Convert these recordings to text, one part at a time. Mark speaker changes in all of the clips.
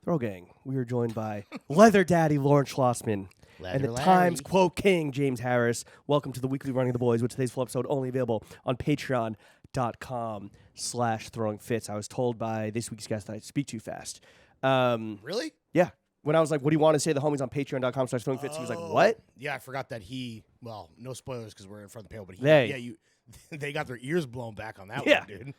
Speaker 1: Throw Gang. We are joined by Leather Daddy Lauren Schlossman and the Times Quote King James Harris. Welcome to the weekly Running the Boys, with today's full episode only available on patreon.com/throwingfits. I was told by this week's guest that I speak too fast.
Speaker 2: Really?
Speaker 1: Yeah. When I was like, what do you want to say? The homies on patreon.com/throwingfits. He was like, what?
Speaker 2: Yeah, I forgot that well, no spoilers because we're in front of the panel, but they got their ears blown back on that one, dude.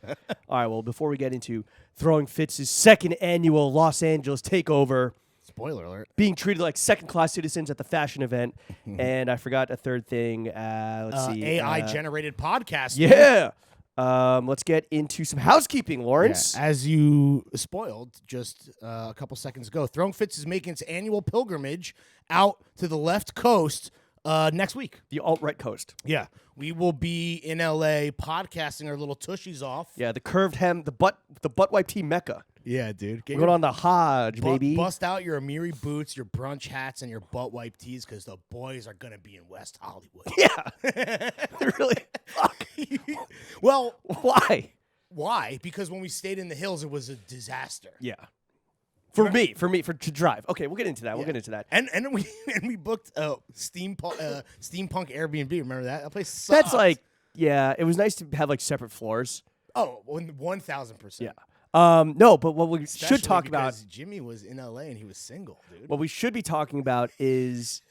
Speaker 1: All right, well, before we get into Throwing Fits' second annual Los Angeles takeover,
Speaker 2: spoiler alert,
Speaker 1: being treated like second-class citizens at the fashion event, and I forgot a third thing. Let's see.
Speaker 2: AI-generated podcast.
Speaker 1: Yeah. Let's get into some housekeeping, Lawrence.
Speaker 2: Yeah, as you spoiled just a couple seconds ago, Throwing Fits is making its annual pilgrimage out to the left coast next week.
Speaker 1: The alt-right coast.
Speaker 2: Yeah. We will be in LA podcasting our little tushies off.
Speaker 1: Yeah, the curved hem, the butt wipe team mecca.
Speaker 2: Yeah, dude.
Speaker 1: We're going on the Hodge, baby.
Speaker 2: Bust out your Amiri boots, your brunch hats, and your butt wipe tees because the boys are going to be in West Hollywood.
Speaker 1: Yeah. Really? Fuck.
Speaker 2: Well,
Speaker 1: why?
Speaker 2: Why? Because when we stayed in the hills, it was a disaster.
Speaker 1: Yeah. For to drive. Okay, we'll get into that.
Speaker 2: Yeah.
Speaker 1: We'll get into that.
Speaker 2: And we booked steampunk Airbnb. Remember that? That place sucked.
Speaker 1: That's like, yeah, it was nice to have like separate floors.
Speaker 2: Oh, 1,000%.
Speaker 1: Yeah. No, but what we should talk about,
Speaker 2: Jimmy was in LA and he was single, dude.
Speaker 1: What we should be talking about is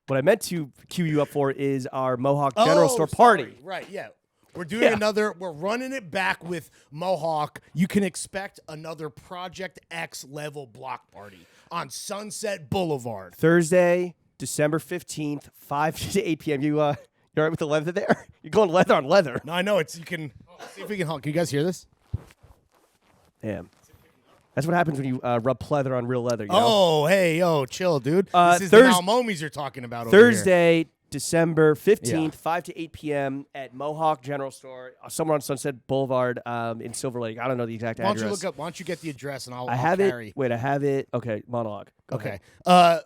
Speaker 1: what I meant to cue you up for is our Mohawk General Store party.
Speaker 2: Right, yeah. We're doing we're running it back with Mohawk. You can expect another Project X level block party on Sunset Boulevard.
Speaker 1: Thursday, December 15th, 5 to 8 p.m. You all right with the leather there? You're going leather on leather.
Speaker 2: No, I know. You can see if we can honk. Can you guys hear this?
Speaker 1: Damn. That's what happens when you rub pleather on real leather. You know?
Speaker 2: Oh, hey, yo, chill, dude. This is the Malmomies you're talking about over
Speaker 1: Thursday, December 15th, 5 to 8 p.m. at Mohawk General Store, somewhere on Sunset Boulevard in Silver Lake. I don't know the exact address.
Speaker 2: Why don't you get the address and I'll
Speaker 1: carry it. Wait, I have it. Okay, monologue.
Speaker 2: Okay.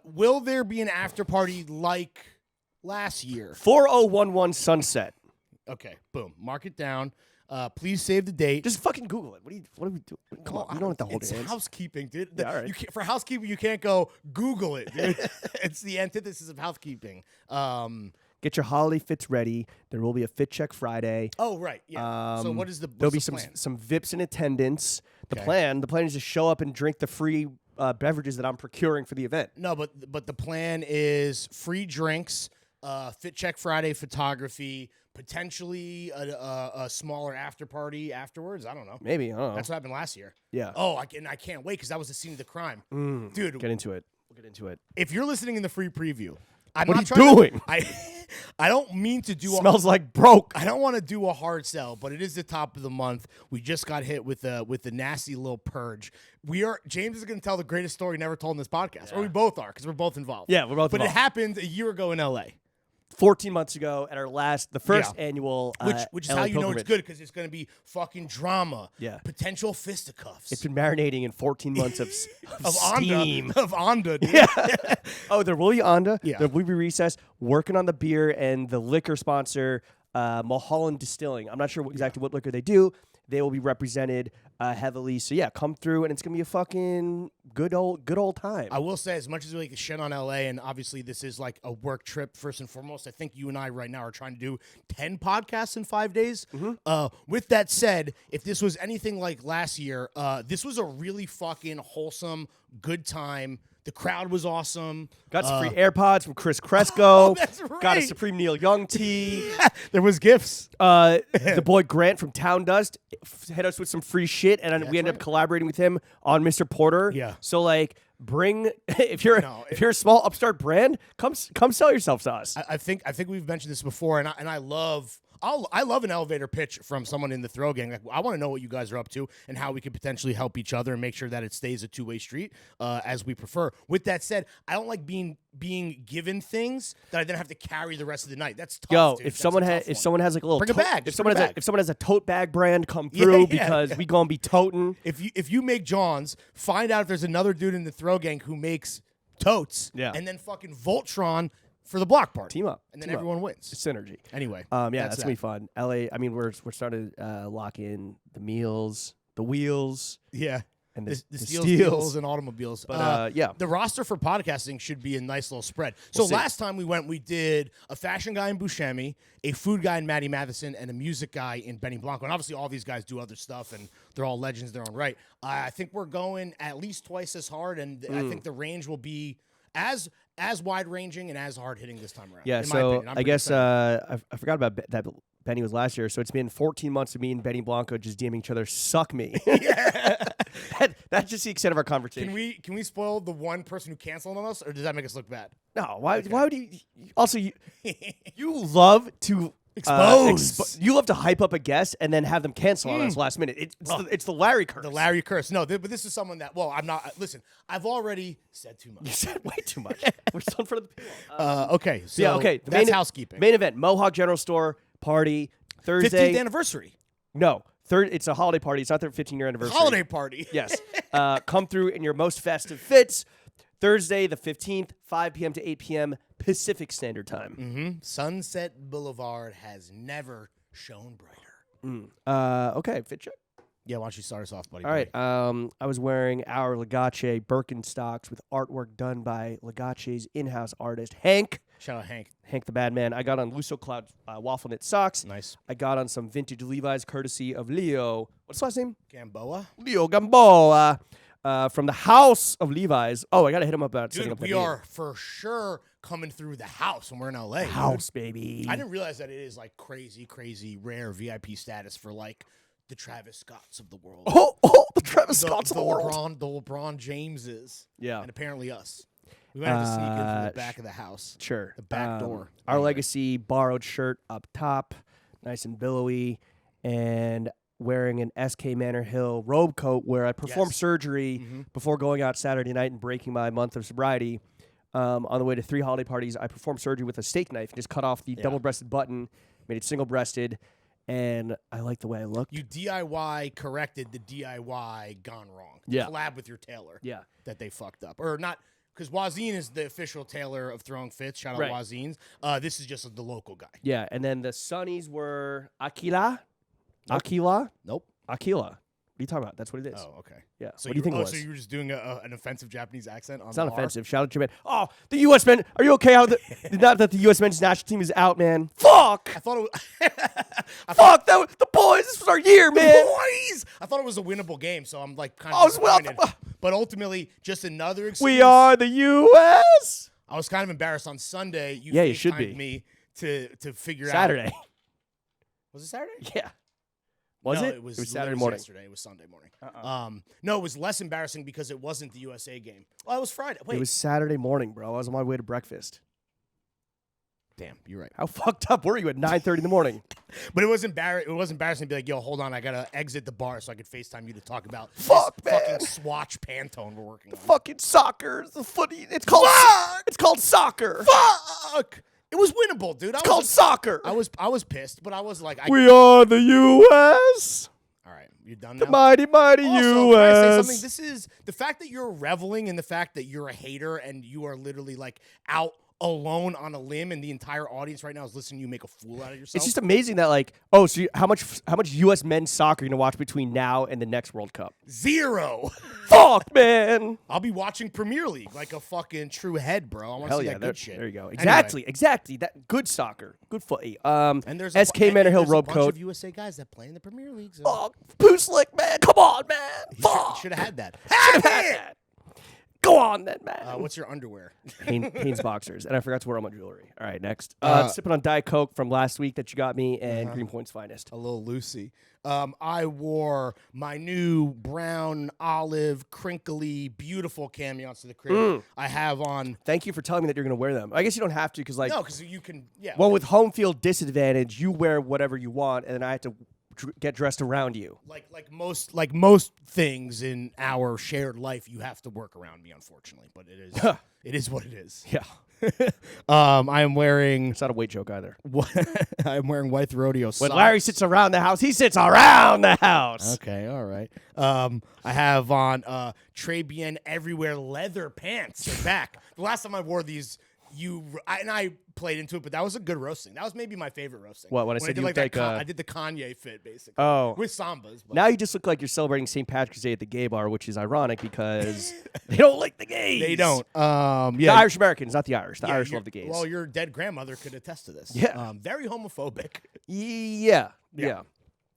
Speaker 2: Will there be an after party like last year?
Speaker 1: 4011 Sunset.
Speaker 2: Okay, boom. Mark it down. Please save the date.
Speaker 1: Just fucking Google it. What are we doing? Come on, you don't have to hold it.
Speaker 2: It's housekeeping, dude.
Speaker 1: Yeah, all right.
Speaker 2: For housekeeping, you can't go Google it, dude. It's the antithesis of housekeeping.
Speaker 1: Get your holiday fits ready. There will be a Fit Check Friday.
Speaker 2: Oh, right. Yeah. So what is
Speaker 1: there'll be
Speaker 2: some
Speaker 1: VIPs in attendance. The plan is to show up and drink the free beverages that I'm procuring for the event.
Speaker 2: No, but the plan is free drinks, Fit Check Friday photography, potentially a smaller after party afterwards. I don't know.
Speaker 1: Maybe. I don't know.
Speaker 2: That's what happened last year.
Speaker 1: Yeah.
Speaker 2: Oh, I can't wait because that was the scene of the crime. Dude.
Speaker 1: Get into it. We'll get into it.
Speaker 2: If you're listening in the free preview,
Speaker 1: what are you doing?
Speaker 2: I don't mean to do
Speaker 1: Smells like broke.
Speaker 2: I don't want to do a hard sell, but it is the top of the month. We just got hit with the nasty little purge. James is going to tell the greatest story never told in this podcast. Or we both are, because we're both involved.
Speaker 1: Yeah, we're both
Speaker 2: involved. But it happened a year ago in LA.
Speaker 1: 14 months ago at the first annual
Speaker 2: which is
Speaker 1: LA
Speaker 2: how you know
Speaker 1: pilgrimage.
Speaker 2: it's good, because it's going to be fucking drama.
Speaker 1: Yeah.
Speaker 2: Potential fisticuffs.
Speaker 1: It's been marinating in 14 months of steam.
Speaker 2: Onda, dude.
Speaker 1: Yeah. Oh, there will be Onda.
Speaker 2: Yeah.
Speaker 1: There will be Recess. Working on the beer and the liquor sponsor, Mulholland Distilling. I'm not sure exactly what liquor they do. They will be represented heavily. So, yeah, come through, and it's going to be a fucking good old time.
Speaker 2: I will say, as much as we like shit on LA, and obviously this is like a work trip first and foremost, I think you and I right now are trying to do 10 podcasts in 5 days.
Speaker 1: Mm-hmm.
Speaker 2: With that said, if this was anything like last year, this was a really fucking wholesome, good time. The crowd was awesome.
Speaker 1: Got some free AirPods from Chris Cresco.
Speaker 2: That's right.
Speaker 1: Got a Supreme Neil Young tee.
Speaker 2: There was gifts.
Speaker 1: The boy Grant from Town Dust hit us with some free shit, and we ended up collaborating with him on Mr. Porter.
Speaker 2: Yeah.
Speaker 1: So like, if you're a small upstart brand, come sell yourself to us.
Speaker 2: I think we've mentioned this before, and I love. I love an elevator pitch from someone in the Throw Gang. Like, I want to know what you guys are up to and how we can potentially help each other and make sure that it stays a two-way street as we prefer. With that said, I don't like being given things that I then have to carry the rest of the night. That's tough. Dude.
Speaker 1: If someone has like a little
Speaker 2: bring a bag,
Speaker 1: if someone has a tote bag brand, come through because we gonna be toting.
Speaker 2: If you make Johns, find out if there's another dude in the Throw Gang who makes totes, and then fucking Voltron for the block party.
Speaker 1: Team up.
Speaker 2: And then everyone wins.
Speaker 1: It's synergy.
Speaker 2: Anyway.
Speaker 1: That's going to be fun. LA, I mean, we're starting to lock in the meals, the wheels.
Speaker 2: Yeah.
Speaker 1: and
Speaker 2: the steals, deals, and automobiles.
Speaker 1: But yeah,
Speaker 2: the roster for podcasting should be a nice little spread. So last time we went, we did a fashion guy in Buscemi, a food guy in Matty Matheson, and a music guy in Benny Blanco. And obviously, all these guys do other stuff, and they're all legends in their own right. I think we're going at least twice as hard, and I think the range will be as wide ranging and as hard hitting this time around.
Speaker 1: Yeah. So I guess I forgot about that. Benny was last year, so it's been 14 months of me and Benny Blanco just DMing each other. Suck me.
Speaker 2: Yeah.
Speaker 1: That's just the extent of our conversation.
Speaker 2: Can we spoil the one person who canceled on us, or does that make us look bad?
Speaker 1: No. Why would you? Also, you love to
Speaker 2: expose.
Speaker 1: You love to hype up a guest and then have them cancel on us last minute. It's the Larry curse.
Speaker 2: The Larry curse. No, but this is someone that. Well, I'm not. Listen, I've already said too much.
Speaker 1: You said way too much. We're still in front of the people.
Speaker 2: Okay. So
Speaker 1: yeah. Okay.
Speaker 2: That's housekeeping.
Speaker 1: Main event: Mohawk General Store party Thursday.
Speaker 2: 15th anniversary.
Speaker 1: No. It's a holiday party. It's not their 15-year anniversary.
Speaker 2: Holiday party.
Speaker 1: Yes. Come through in your most festive fits. Thursday, the 15th, 5 p.m. to 8 p.m. Pacific Standard Time.
Speaker 2: Mm-hmm. Sunset Boulevard has never shone brighter.
Speaker 1: Okay, fit check.
Speaker 2: Yeah, why don't you start us off, buddy?
Speaker 1: All right. I was wearing our Legace Birkenstocks with artwork done by Legace's in-house artist, Hank.
Speaker 2: Shout out Hank.
Speaker 1: Hank the Bad Man. I got on Luso Cloud waffle knit socks.
Speaker 2: Nice.
Speaker 1: I got on some vintage Levi's courtesy of Leo. What's his last name?
Speaker 2: Gamboa.
Speaker 1: Leo Gamboa. From the house of Levi's. Oh, I got to hit him up about setting up that
Speaker 2: we
Speaker 1: meeting.
Speaker 2: are for sure coming through the house when we're in LA.
Speaker 1: House, baby.
Speaker 2: I didn't realize that it is like crazy, crazy rare VIP status for like the Travis Scotts of the world.
Speaker 1: Oh, the Travis Scotts of the world.
Speaker 2: The LeBron Jameses.
Speaker 1: Yeah.
Speaker 2: And apparently us. We might have to sneak in from the back of the house.
Speaker 1: Sure.
Speaker 2: The back door.
Speaker 1: Our Legacy borrowed shirt up top, nice and billowy, and wearing an SK Manor Hill robe coat where I performed surgery before going out Saturday night and breaking my month of sobriety. On the way to 3 holiday parties, I performed surgery with a steak knife and just cut off the double-breasted button, made it single-breasted, and I like the way I looked.
Speaker 2: You DIY corrected the DIY gone wrong.
Speaker 1: Yeah.
Speaker 2: Collab with your tailor.
Speaker 1: Yeah.
Speaker 2: That they fucked up. Or not, because Wazine is the official tailor of Throwing Fits. Shout out
Speaker 1: Right.
Speaker 2: Wazines. This is just the local guy.
Speaker 1: Yeah, and then the Sunnies were Aquila.
Speaker 2: Nope.
Speaker 1: Aquila?
Speaker 2: Nope.
Speaker 1: Aquila. What are you talking about? That's what it is.
Speaker 2: Oh, okay.
Speaker 1: Yeah.
Speaker 2: So
Speaker 1: what do you think it was?
Speaker 2: So you were just doing an offensive Japanese accent on
Speaker 1: It's not
Speaker 2: the R?
Speaker 1: offensive. Shout out to your man. Oh, the U.S. men. Are you okay? Not that the U.S. men's national team is out, man. Fuck.
Speaker 2: I thought it was...
Speaker 1: Fuck. The boys. This was our year, man.
Speaker 2: Boys! I thought it was a winnable game, so I'm like kind of disappointed. But ultimately, just another excuse.
Speaker 1: We are the U.S.
Speaker 2: I was kind of embarrassed on Sunday.
Speaker 1: You should be.
Speaker 2: Me to figure
Speaker 1: Saturday.
Speaker 2: out. Was it Saturday?
Speaker 1: Yeah. Was
Speaker 2: no,
Speaker 1: it?
Speaker 2: It was
Speaker 1: Saturday morning.
Speaker 2: Yesterday. It was Sunday morning. No, it was less embarrassing because it wasn't the USA game. Oh, it was Friday. Wait.
Speaker 1: It was Saturday morning, bro. I was on my way to breakfast.
Speaker 2: Damn, you're right.
Speaker 1: How fucked up were you at 9:30 in the morning?
Speaker 2: But it was embarrassing to be like, yo, hold on, I gotta exit the bar so I could FaceTime you to talk about
Speaker 1: Fuck,
Speaker 2: this
Speaker 1: man.
Speaker 2: fucking Swatch Pantone we're working on.
Speaker 1: Fucking soccer. The footy. It's called It's called soccer.
Speaker 2: Fuck! It was winnable, dude.
Speaker 1: It's called soccer.
Speaker 2: I was pissed, but I was like,
Speaker 1: we are the U.S.
Speaker 2: All right, you're done
Speaker 1: The
Speaker 2: now?
Speaker 1: mighty, mighty
Speaker 2: Also, can I say
Speaker 1: U.S.
Speaker 2: something? This is the fact that you're reveling in the fact that you're a hater and you are literally like out alone on a limb, and the entire audience right now is listening to you make a fool out of yourself.
Speaker 1: It's just amazing that how much U.S. men's soccer are you gonna watch between now and the next World Cup?
Speaker 2: 0.
Speaker 1: Fuck, man.
Speaker 2: I'll be watching Premier League like a fucking true head, bro. I want to see that good shit.
Speaker 1: There you go.
Speaker 2: Anyway.
Speaker 1: Exactly. That good soccer, good footy.
Speaker 2: And there's
Speaker 1: SK Manor Hill robe
Speaker 2: bunch
Speaker 1: coat.
Speaker 2: of USA guys that play in the Premier League. So.
Speaker 1: Oh, Puslik, man. Come on, man. Fuck.
Speaker 2: Should have had that.
Speaker 1: Should have had that. Go on then, man.
Speaker 2: What's your underwear?
Speaker 1: Hanes boxers, and I forgot to wear all my jewelry. All right, next. Sipping on Diet Coke from last week that you got me, and Greenpoint's finest.
Speaker 2: A little Lucy. I wore my new brown, olive, crinkly, beautiful cameos to the crib. I have on.
Speaker 1: Thank you for telling me that you're going to wear them. I guess you don't have to because,
Speaker 2: No, because you can. Yeah.
Speaker 1: Well, with home field disadvantage, you wear whatever you want, and then I have to get dressed around you.
Speaker 2: Like most things in our shared life, you have to work around me, unfortunately. But it is it is what it is.
Speaker 1: Yeah.
Speaker 2: I am wearing.
Speaker 1: It's not a weight joke either.
Speaker 2: I'm wearing white rodeo socks.
Speaker 1: When Larry sits around the house, he sits around the house.
Speaker 2: Okay, all right. I have on Très Bien Everywhere leather pants. They're back. The last time I wore these I played into it, but that was a good roasting. That was maybe my favorite roasting.
Speaker 1: What, when I
Speaker 2: I
Speaker 1: said
Speaker 2: did
Speaker 1: you
Speaker 2: like
Speaker 1: looked
Speaker 2: that,
Speaker 1: like,
Speaker 2: I did the Kanye fit basically.
Speaker 1: Oh.
Speaker 2: With sambas. But
Speaker 1: Now you just look like you're celebrating St. Patrick's Day at the gay bar, which is ironic because they don't like the gays.
Speaker 2: they don't.
Speaker 1: The
Speaker 2: Yeah.
Speaker 1: Irish Americans, not the Irish. The Irish
Speaker 2: you're-
Speaker 1: love the gays.
Speaker 2: Well, your dead grandmother could attest to this.
Speaker 1: Yeah.
Speaker 2: Very homophobic.
Speaker 1: Yeah.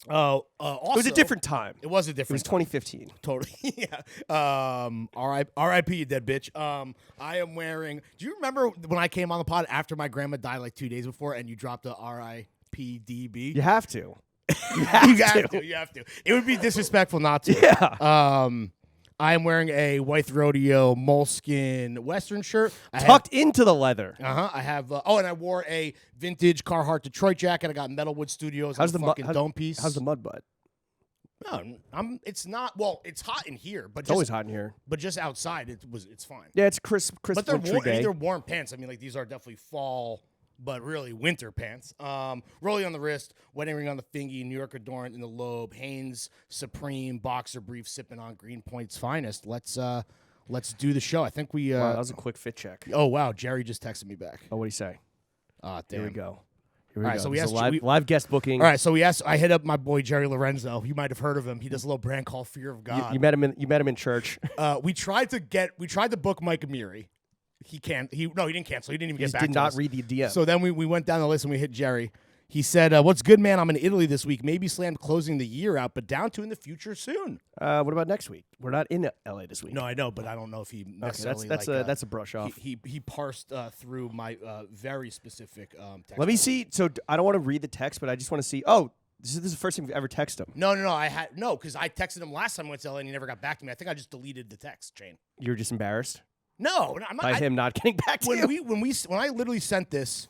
Speaker 2: Also,
Speaker 1: It was a different time.
Speaker 2: It was a
Speaker 1: It
Speaker 2: different
Speaker 1: was 2015.
Speaker 2: Totally. Yeah. R.I.P. you dead bitch. I am wearing. Do you remember when I came on the pod after my grandma died like 2 days before, and you dropped a R.I.P.D.B.?
Speaker 1: You have to.
Speaker 2: You have to. It would be disrespectful not to.
Speaker 1: Yeah.
Speaker 2: I am wearing a White Rodeo moleskin Western shirt.
Speaker 1: Tucked into the leather.
Speaker 2: I have. And I wore a vintage Carhartt Detroit jacket. I got Metalwood Studios.
Speaker 1: How's the
Speaker 2: fucking dome piece?
Speaker 1: How's the mud butt?
Speaker 2: No, it's not. Well, it's hot in here, but
Speaker 1: It's always hot in here.
Speaker 2: But just outside, it's fine.
Speaker 1: Yeah, it's crisp
Speaker 2: But they're
Speaker 1: wintry day.
Speaker 2: they're warm pants. I mean, like these are definitely fall, but really winter pants. Rollie on the wrist, wedding ring on the fingy, New York Adorant in the lobe, Hanes Supreme boxer brief, sipping on Greenpoint's finest. Let's do the show. I think we.
Speaker 1: Wow, that was a quick fit check.
Speaker 2: Oh wow, Jerry just texted me back.
Speaker 1: Oh, what do you say?
Speaker 2: Damn.
Speaker 1: Here we go.
Speaker 2: All right, so we
Speaker 1: This is
Speaker 2: asked
Speaker 1: a live guest booking.
Speaker 2: All right, so I hit up my boy Jerry Lorenzo. You might have heard of him. He does a little brand called Fear of God.
Speaker 1: You met him in church.
Speaker 2: We tried to book Mike Amiri. He didn't cancel. He didn't even
Speaker 1: He
Speaker 2: get back
Speaker 1: did
Speaker 2: to
Speaker 1: not
Speaker 2: us.
Speaker 1: read the DM.
Speaker 2: So then we went down the list and we hit Jerry. He said, "What's good, man? I'm in Italy this week. Maybe slammed closing the year out, but down to in the future soon."
Speaker 1: What about next week? We're not in LA this week.
Speaker 2: No, I know, but I don't know if he necessarily.
Speaker 1: Okay, that's a brush off.
Speaker 2: He parsed through my very specific text.
Speaker 1: Let me see. So I don't want to read the text, but I just want to see. Oh, this is the first time you've ever texted him.
Speaker 2: No, because I texted him last time I went to LA and he never got back to me. I think I just deleted the text chain.
Speaker 1: You were just embarrassed
Speaker 2: No, I'm not.
Speaker 1: by him not getting back to you.
Speaker 2: When I literally sent this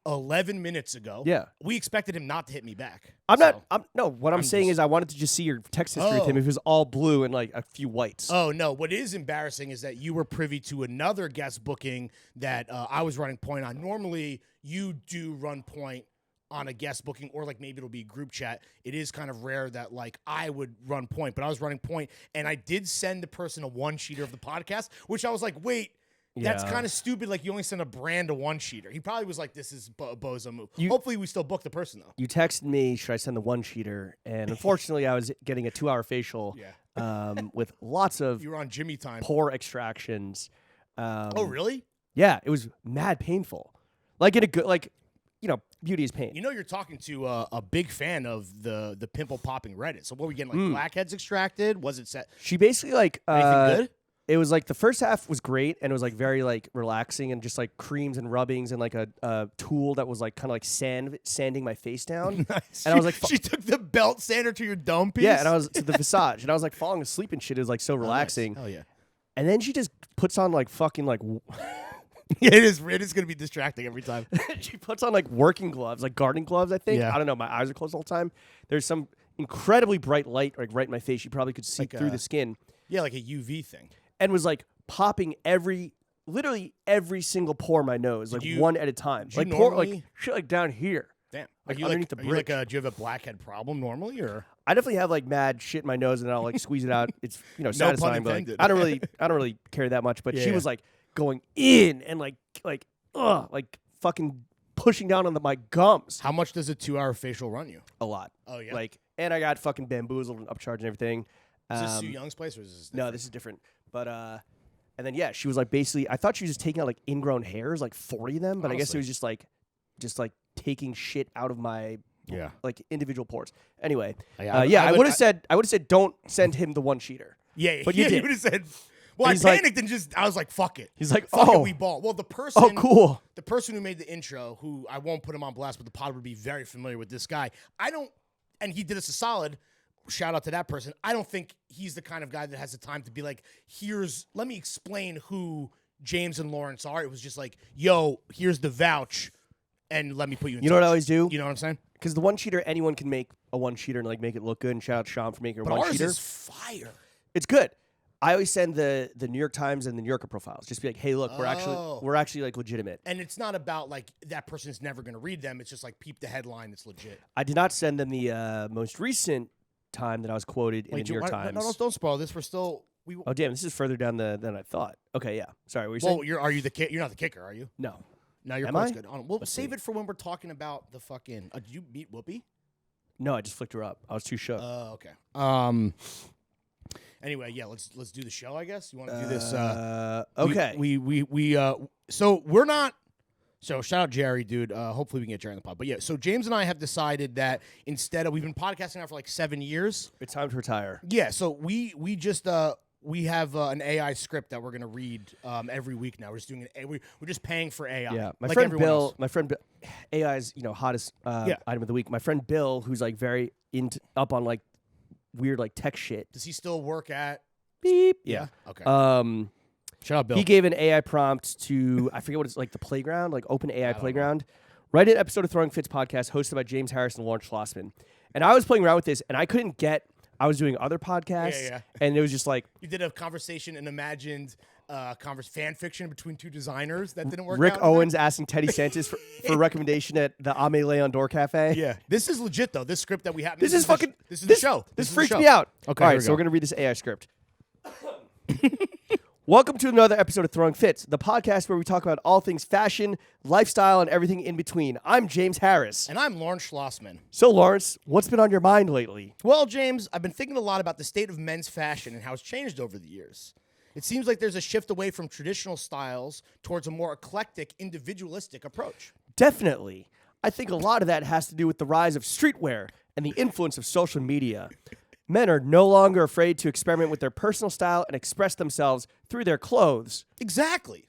Speaker 2: 11 minutes ago,
Speaker 1: Yeah.
Speaker 2: we expected him not to hit me back.
Speaker 1: What I'm saying is I wanted to just see your text history with him. If it was all blue and like a few whites.
Speaker 2: Oh, no. What is embarrassing is that you were privy to another guest booking that I was running point on. Normally, you do run point on a guest booking, or like maybe it'll be group chat. It is kind of rare that like I would run point, but I was running point, and I did send the person a one-sheeter of the podcast, which I was like, wait, that's kind of stupid. Like, you only send a brand a one-sheeter. He probably was like, this is a bozo move. Hopefully, we still book the person, though.
Speaker 1: You texted me, should I send the one-sheeter? And unfortunately, I was getting a 2-hour facial with lots of
Speaker 2: You were on Jimmy time.
Speaker 1: pore extractions.
Speaker 2: Oh, really?
Speaker 1: Yeah, it was mad painful. Like in a good, beauty is pain.
Speaker 2: You know, you're talking to a big fan of the pimple popping Reddit. So what were we getting, like blackheads extracted? Was it set?
Speaker 1: She basically
Speaker 2: Anything good?
Speaker 1: It was like the first half was great, and it was like very like relaxing and just like creams and rubbings and like a tool that was like kind of like sanding my face down.
Speaker 2: Nice.
Speaker 1: And I was like,
Speaker 2: she took the belt sander to your dome piece.
Speaker 1: yeah, and I was to the visage, and I was like falling asleep and shit. It was like so relaxing.
Speaker 2: Hell yeah.
Speaker 1: And then she just puts on like fucking like.
Speaker 2: It is gonna be distracting every time.
Speaker 1: She puts on like working gloves, like gardening gloves. I think.
Speaker 2: Yeah.
Speaker 1: I don't know. My eyes are closed all the time. There's some incredibly bright light like right in my face. You probably could see
Speaker 2: Like
Speaker 1: through the skin.
Speaker 2: Yeah, like a UV thing.
Speaker 1: And was like popping literally every single pore in my nose, like one at a time. Like pore, like shit, like down here.
Speaker 2: Damn.
Speaker 1: Like
Speaker 2: you
Speaker 1: underneath the bridge.
Speaker 2: do you have a blackhead problem normally, or?
Speaker 1: I definitely have like mad shit in my nose, and I'll like squeeze it out. It's satisfying, but like,
Speaker 2: intended.
Speaker 1: I don't really care that much. But she
Speaker 2: Yeah.
Speaker 1: was like going in and like fucking pushing down on my gums.
Speaker 2: How much does a 2-hour facial run you?
Speaker 1: A lot.
Speaker 2: Oh yeah.
Speaker 1: Like, and I got fucking bamboozled and upcharged and everything.
Speaker 2: Is this Sue Young's place, or is this?
Speaker 1: No, this is different. But and then she was like basically. I thought she was just taking out like ingrown hairs, like 40 of them. But I guess it was just like taking shit out of my like individual pores. Anyway, I would have said don't send him the one-sheeter.
Speaker 2: Yeah,
Speaker 1: but you did.
Speaker 2: You would have said. Well, I panicked and I was like, "Fuck it."
Speaker 1: He's like,
Speaker 2: "Fuck
Speaker 1: oh,
Speaker 2: it, we ball." Well, the person,
Speaker 1: oh, cool.
Speaker 2: The person who made the intro, who I won't put him on blast, but the pod would be very familiar with this guy. And he did us a solid. Shout out to that person. I don't think he's the kind of guy that has the time to be like, let me explain who James and Lawrence are. It was just like, yo, here's the vouch, and let me put you in
Speaker 1: You know what I always do?
Speaker 2: You know what I'm saying?
Speaker 1: Because the one-sheeter, anyone can make a one-sheeter and like make it look good. And shout out to Sean for making a one-sheeter.
Speaker 2: Ours is fire.
Speaker 1: It's good. I always send the New York Times and the New Yorker profiles. Just be like, hey, look, we're actually like legitimate.
Speaker 2: And it's not about like that person's never going to read them. It's just like peep the headline. It's legit.
Speaker 1: I did not send them the most recent time that I was quoted in the New York Times.
Speaker 2: No, don't spoil this. We're still
Speaker 1: Oh damn, this is further down than I thought. Okay, yeah. Sorry, what were you saying?
Speaker 2: Well, are you the you're not the kicker, are you?
Speaker 1: No.
Speaker 2: No, your
Speaker 1: Am
Speaker 2: quote's
Speaker 1: I?
Speaker 2: good. We'll
Speaker 1: Let's
Speaker 2: save
Speaker 1: see.
Speaker 2: it for when we're talking about the fucking. Did you meet Whoopi?
Speaker 1: No, I just flicked her up. I was too shook.
Speaker 2: Okay. Anyway, yeah, let's do the show. I guess you want to do this.
Speaker 1: Okay.
Speaker 2: So we're not. So shout out Jerry, dude. Hopefully we can get Jerry on the pod. But yeah, so James and I have decided that instead of we've been podcasting now for like 7 years.
Speaker 1: It's time to retire.
Speaker 2: Yeah. So we just we have an AI script that we're gonna read every week now. We're just doing we're just paying for AI.
Speaker 1: Yeah,
Speaker 2: my friend Bill.
Speaker 1: AI's hottest item of the week. My friend Bill, who's like very up on like weird like tech shit.
Speaker 2: Does he still work at?
Speaker 1: Beep. Yeah.
Speaker 2: Okay.
Speaker 1: Shout
Speaker 2: out Bill.
Speaker 1: He gave an AI prompt to I forget what it's like the playground, like Open AI Playground. Write an episode of Throwing Fits podcast hosted by James Harris and Lawrence Schlossman. And I was playing around with this, and I couldn't get. I was doing other podcasts, and it was just like
Speaker 2: you did a conversation and imagined fan fiction between two designers that didn't work.
Speaker 1: Rick
Speaker 2: out
Speaker 1: Owens asking Teddy Santis for recommendation at the Ame Leon Door Cafe.
Speaker 2: Yeah, this is legit though. This script that we have.
Speaker 1: This is fucking.
Speaker 2: This is the show.
Speaker 1: This freaks me out.
Speaker 2: Okay,
Speaker 1: all right, so we're gonna read this AI script. Welcome to another episode of Throwing Fits, the podcast where we talk about all things fashion, lifestyle, and everything in between. I'm James Harris.
Speaker 2: And I'm Lawrence Schlossman.
Speaker 1: So, Lawrence, what's been on your mind lately?
Speaker 2: Well, James, I've been thinking a lot about the state of men's fashion and how it's changed over the years. It seems like there's a shift away from traditional styles towards a more eclectic, individualistic approach.
Speaker 1: Definitely. I think a lot of that has to do with the rise of streetwear and the influence of social media. Men are no longer afraid to experiment with their personal style and express themselves through their clothes.
Speaker 2: Exactly.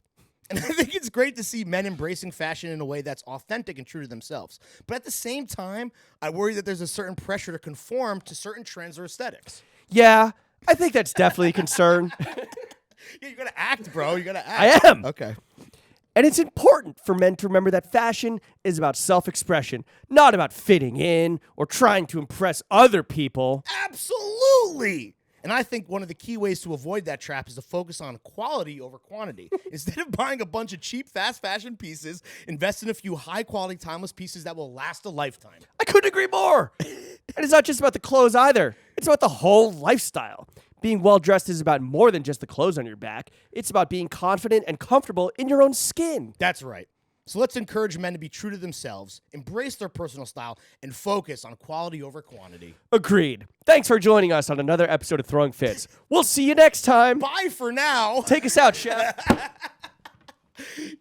Speaker 2: And I think it's great to see men embracing fashion in a way that's authentic and true to themselves. But at the same time, I worry that there's a certain pressure to conform to certain trends or aesthetics.
Speaker 1: Yeah, I think that's definitely a concern.
Speaker 2: Yeah, you gotta act, bro. You gotta act.
Speaker 1: I am.
Speaker 2: Okay.
Speaker 1: And it's important for men to remember that fashion is about self-expression, not about fitting in or trying to impress other people.
Speaker 2: Absolutely. And I think one of the key ways to avoid that trap is to focus on quality over quantity. Instead of buying a bunch of cheap, fast fashion pieces, invest in a few high-quality, timeless pieces that will last a lifetime.
Speaker 1: I couldn't agree more. And it's not just about the clothes either. It's about the whole lifestyle. Being well-dressed is about more than just the clothes on your back. It's about being confident and comfortable in your own skin.
Speaker 2: That's right. So let's encourage men to be true to themselves, embrace their personal style, and focus on quality over quantity.
Speaker 1: Agreed. Thanks for joining us on another episode of Throwing Fits. We'll see you next time.
Speaker 2: Bye for now.
Speaker 1: Take us out, Chef.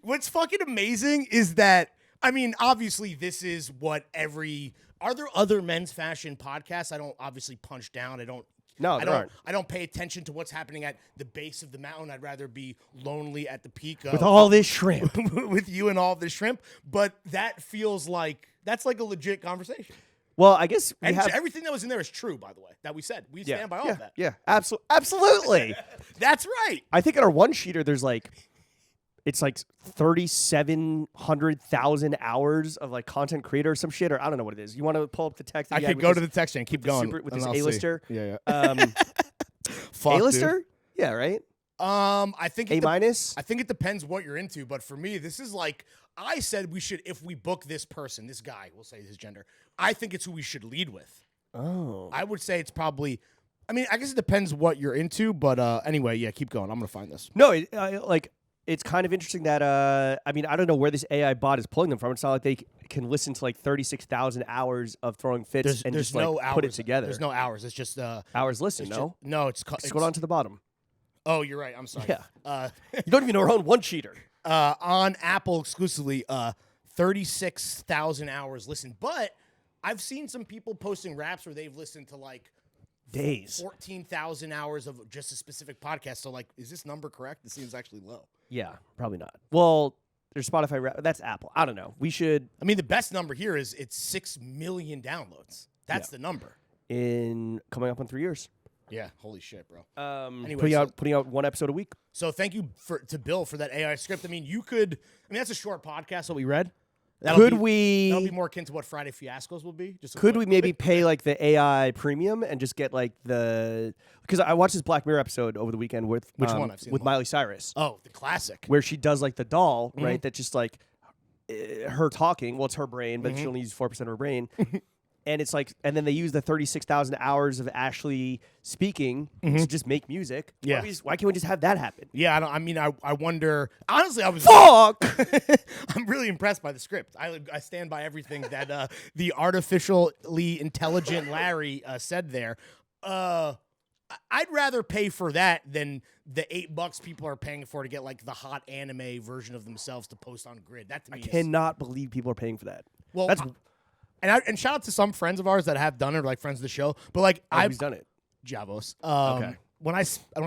Speaker 2: What's fucking amazing is that, I mean, obviously this is what are there other men's fashion podcasts? I don't obviously punch down.
Speaker 1: No, there aren't.
Speaker 2: I don't pay attention to what's happening at the base of the mountain. I'd rather be lonely at the peak
Speaker 1: With all this shrimp.
Speaker 2: with you and all of this shrimp. But that feels like that's like a legit conversation.
Speaker 1: Well, I guess
Speaker 2: And everything that was in there is true, by the way, that we said. We stand by all of that.
Speaker 1: Yeah, absolutely.
Speaker 2: That's right.
Speaker 1: I think in our one sheeter, there's like, it's like 3,700,000 hours of like content creator or some shit, or I don't know what it is. You want to pull up the text?
Speaker 2: I could go to the text chain. Keep going
Speaker 1: with
Speaker 2: and
Speaker 1: this
Speaker 2: I'll see.
Speaker 1: A-lister.
Speaker 2: Yeah.
Speaker 1: Fuck, A-lister? Dude. Yeah, right.
Speaker 2: I think
Speaker 1: A minus.
Speaker 2: I think it depends what you're into, but for me, this is like I said we should if we book this person, this guy, we'll say his gender. I think it's who we should lead with.
Speaker 1: Oh,
Speaker 2: I would say it's probably. I mean, I guess it depends what you're into, but anyway, yeah, keep going. I'm gonna find this.
Speaker 1: No, it's kind of interesting that I mean, I don't know where this AI bot is pulling them from. It's not like they can listen to like 36,000 hours of Throwing Fits and just
Speaker 2: no
Speaker 1: like
Speaker 2: hours.
Speaker 1: put it together.
Speaker 2: There's no hours. It's just
Speaker 1: hours listened.
Speaker 2: No, it's
Speaker 1: scroll down to the bottom.
Speaker 2: Oh, you're right. I'm sorry.
Speaker 1: Yeah, you don't even know our own one cheater.
Speaker 2: On Apple exclusively, 36,000 hours listened. But I've seen some people posting raps where they've listened to like
Speaker 1: days,
Speaker 2: 14,000 hours of just a specific podcast. So like, is this number correct? It seems actually low.
Speaker 1: Yeah, probably not. Well, there's Spotify rap. That's Apple. I don't know. We should.
Speaker 2: I mean, the best number here is it's 6 million downloads. That's the number.
Speaker 1: In coming up on 3 years.
Speaker 2: Yeah, holy shit, bro.
Speaker 1: Anyway, putting out one episode a week.
Speaker 2: So thank you to Bill for that AI script. I mean, that's a short podcast that we read. That'll be more akin to what Friday Fiascos will be.
Speaker 1: Could we maybe pay like the AI premium and just get like because I watched this Black Mirror episode over the weekend with
Speaker 2: which one I've seen
Speaker 1: with Miley Cyrus.
Speaker 2: Oh, the classic
Speaker 1: where she does like the doll, right? That just like her talking. Well, it's her brain, but she only uses 4% of her brain. And it's like, and then they use the 36,000 hours of Ashley speaking to just make music.
Speaker 2: Yeah.
Speaker 1: Why can't we just have that happen?
Speaker 2: Yeah, I wonder. Honestly, I was.
Speaker 1: Fuck!
Speaker 2: I'm really impressed by the script. I stand by everything that the artificially intelligent Larry said there. I'd rather pay for that than the $8 people are paying for to get like the hot anime version of themselves to post on Grid. That to me,
Speaker 1: I cannot believe people are paying for that.
Speaker 2: Well,
Speaker 1: that's
Speaker 2: and shout out to some friends of ours that have done it, like friends of the show. But like
Speaker 1: I've done it.
Speaker 2: Javos.
Speaker 1: Okay.
Speaker 2: When I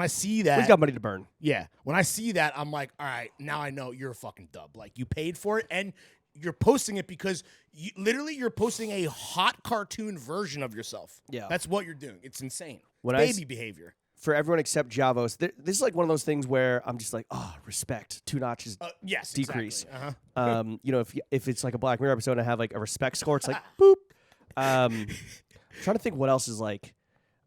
Speaker 2: see that,
Speaker 1: We've got money to burn.
Speaker 2: Yeah. When I see that, I'm like, all right, now I know you're a fucking dub. Like you paid for it and you're posting it because you're posting a hot cartoon version of yourself.
Speaker 1: Yeah.
Speaker 2: That's what you're doing. It's insane.
Speaker 1: When
Speaker 2: Baby behavior.
Speaker 1: For everyone except Javos, this is like one of those things where I'm just like, oh, respect. 2 notches
Speaker 2: yes,
Speaker 1: decrease.
Speaker 2: Exactly. Uh-huh.
Speaker 1: You know, if it's like a Black Mirror episode and I have like a respect score, it's like, boop. I'm trying to think what else is like,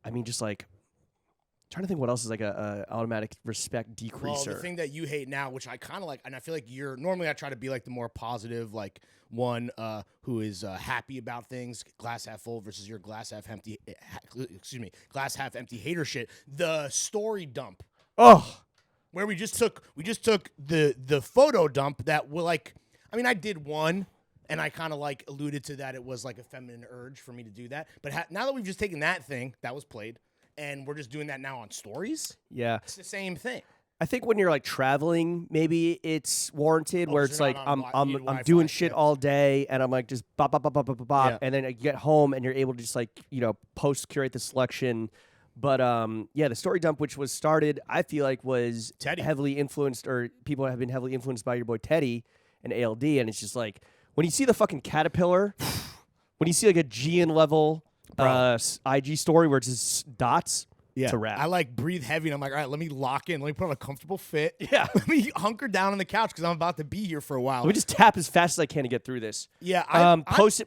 Speaker 1: trying to think what else is like a automatic respect decreaser.
Speaker 2: Well, the thing that you hate now, which I kind of like, and I feel like normally I try to be like the more positive, like one who is happy about things, glass half full versus your glass half empty. Glass half empty hater shit. The story dump.
Speaker 1: Oh,
Speaker 2: where we just took the photo dump that will like. I mean, I did one. And I kind of like alluded to that it was like a feminine urge for me to do that. But now that we've just taken that thing that was played and we're just doing that now on stories,
Speaker 1: yeah,
Speaker 2: it's the same thing.
Speaker 1: I think when you're like traveling, maybe it's warranted where it's like I'm doing shit all day and I'm like just bop bop bop bop bop bop, bop and then you get home and you're able to just like post curate the selection. But the story dump, which was started, I feel like was
Speaker 2: Teddy.
Speaker 1: heavily influenced, or people have been heavily influenced by your boy Teddy and ALD, and it's just like. When you see the fucking caterpillar, when you see like a GN level IG story where it's just dots, it's a wrap.
Speaker 2: I like breathe heavy and I'm like, all right, let me lock in. Let me put on a comfortable fit.
Speaker 1: Yeah.
Speaker 2: Let me hunker down on the couch because I'm about to be here for a while.
Speaker 1: Let me just tap as fast as I can to get through this.
Speaker 2: Yeah.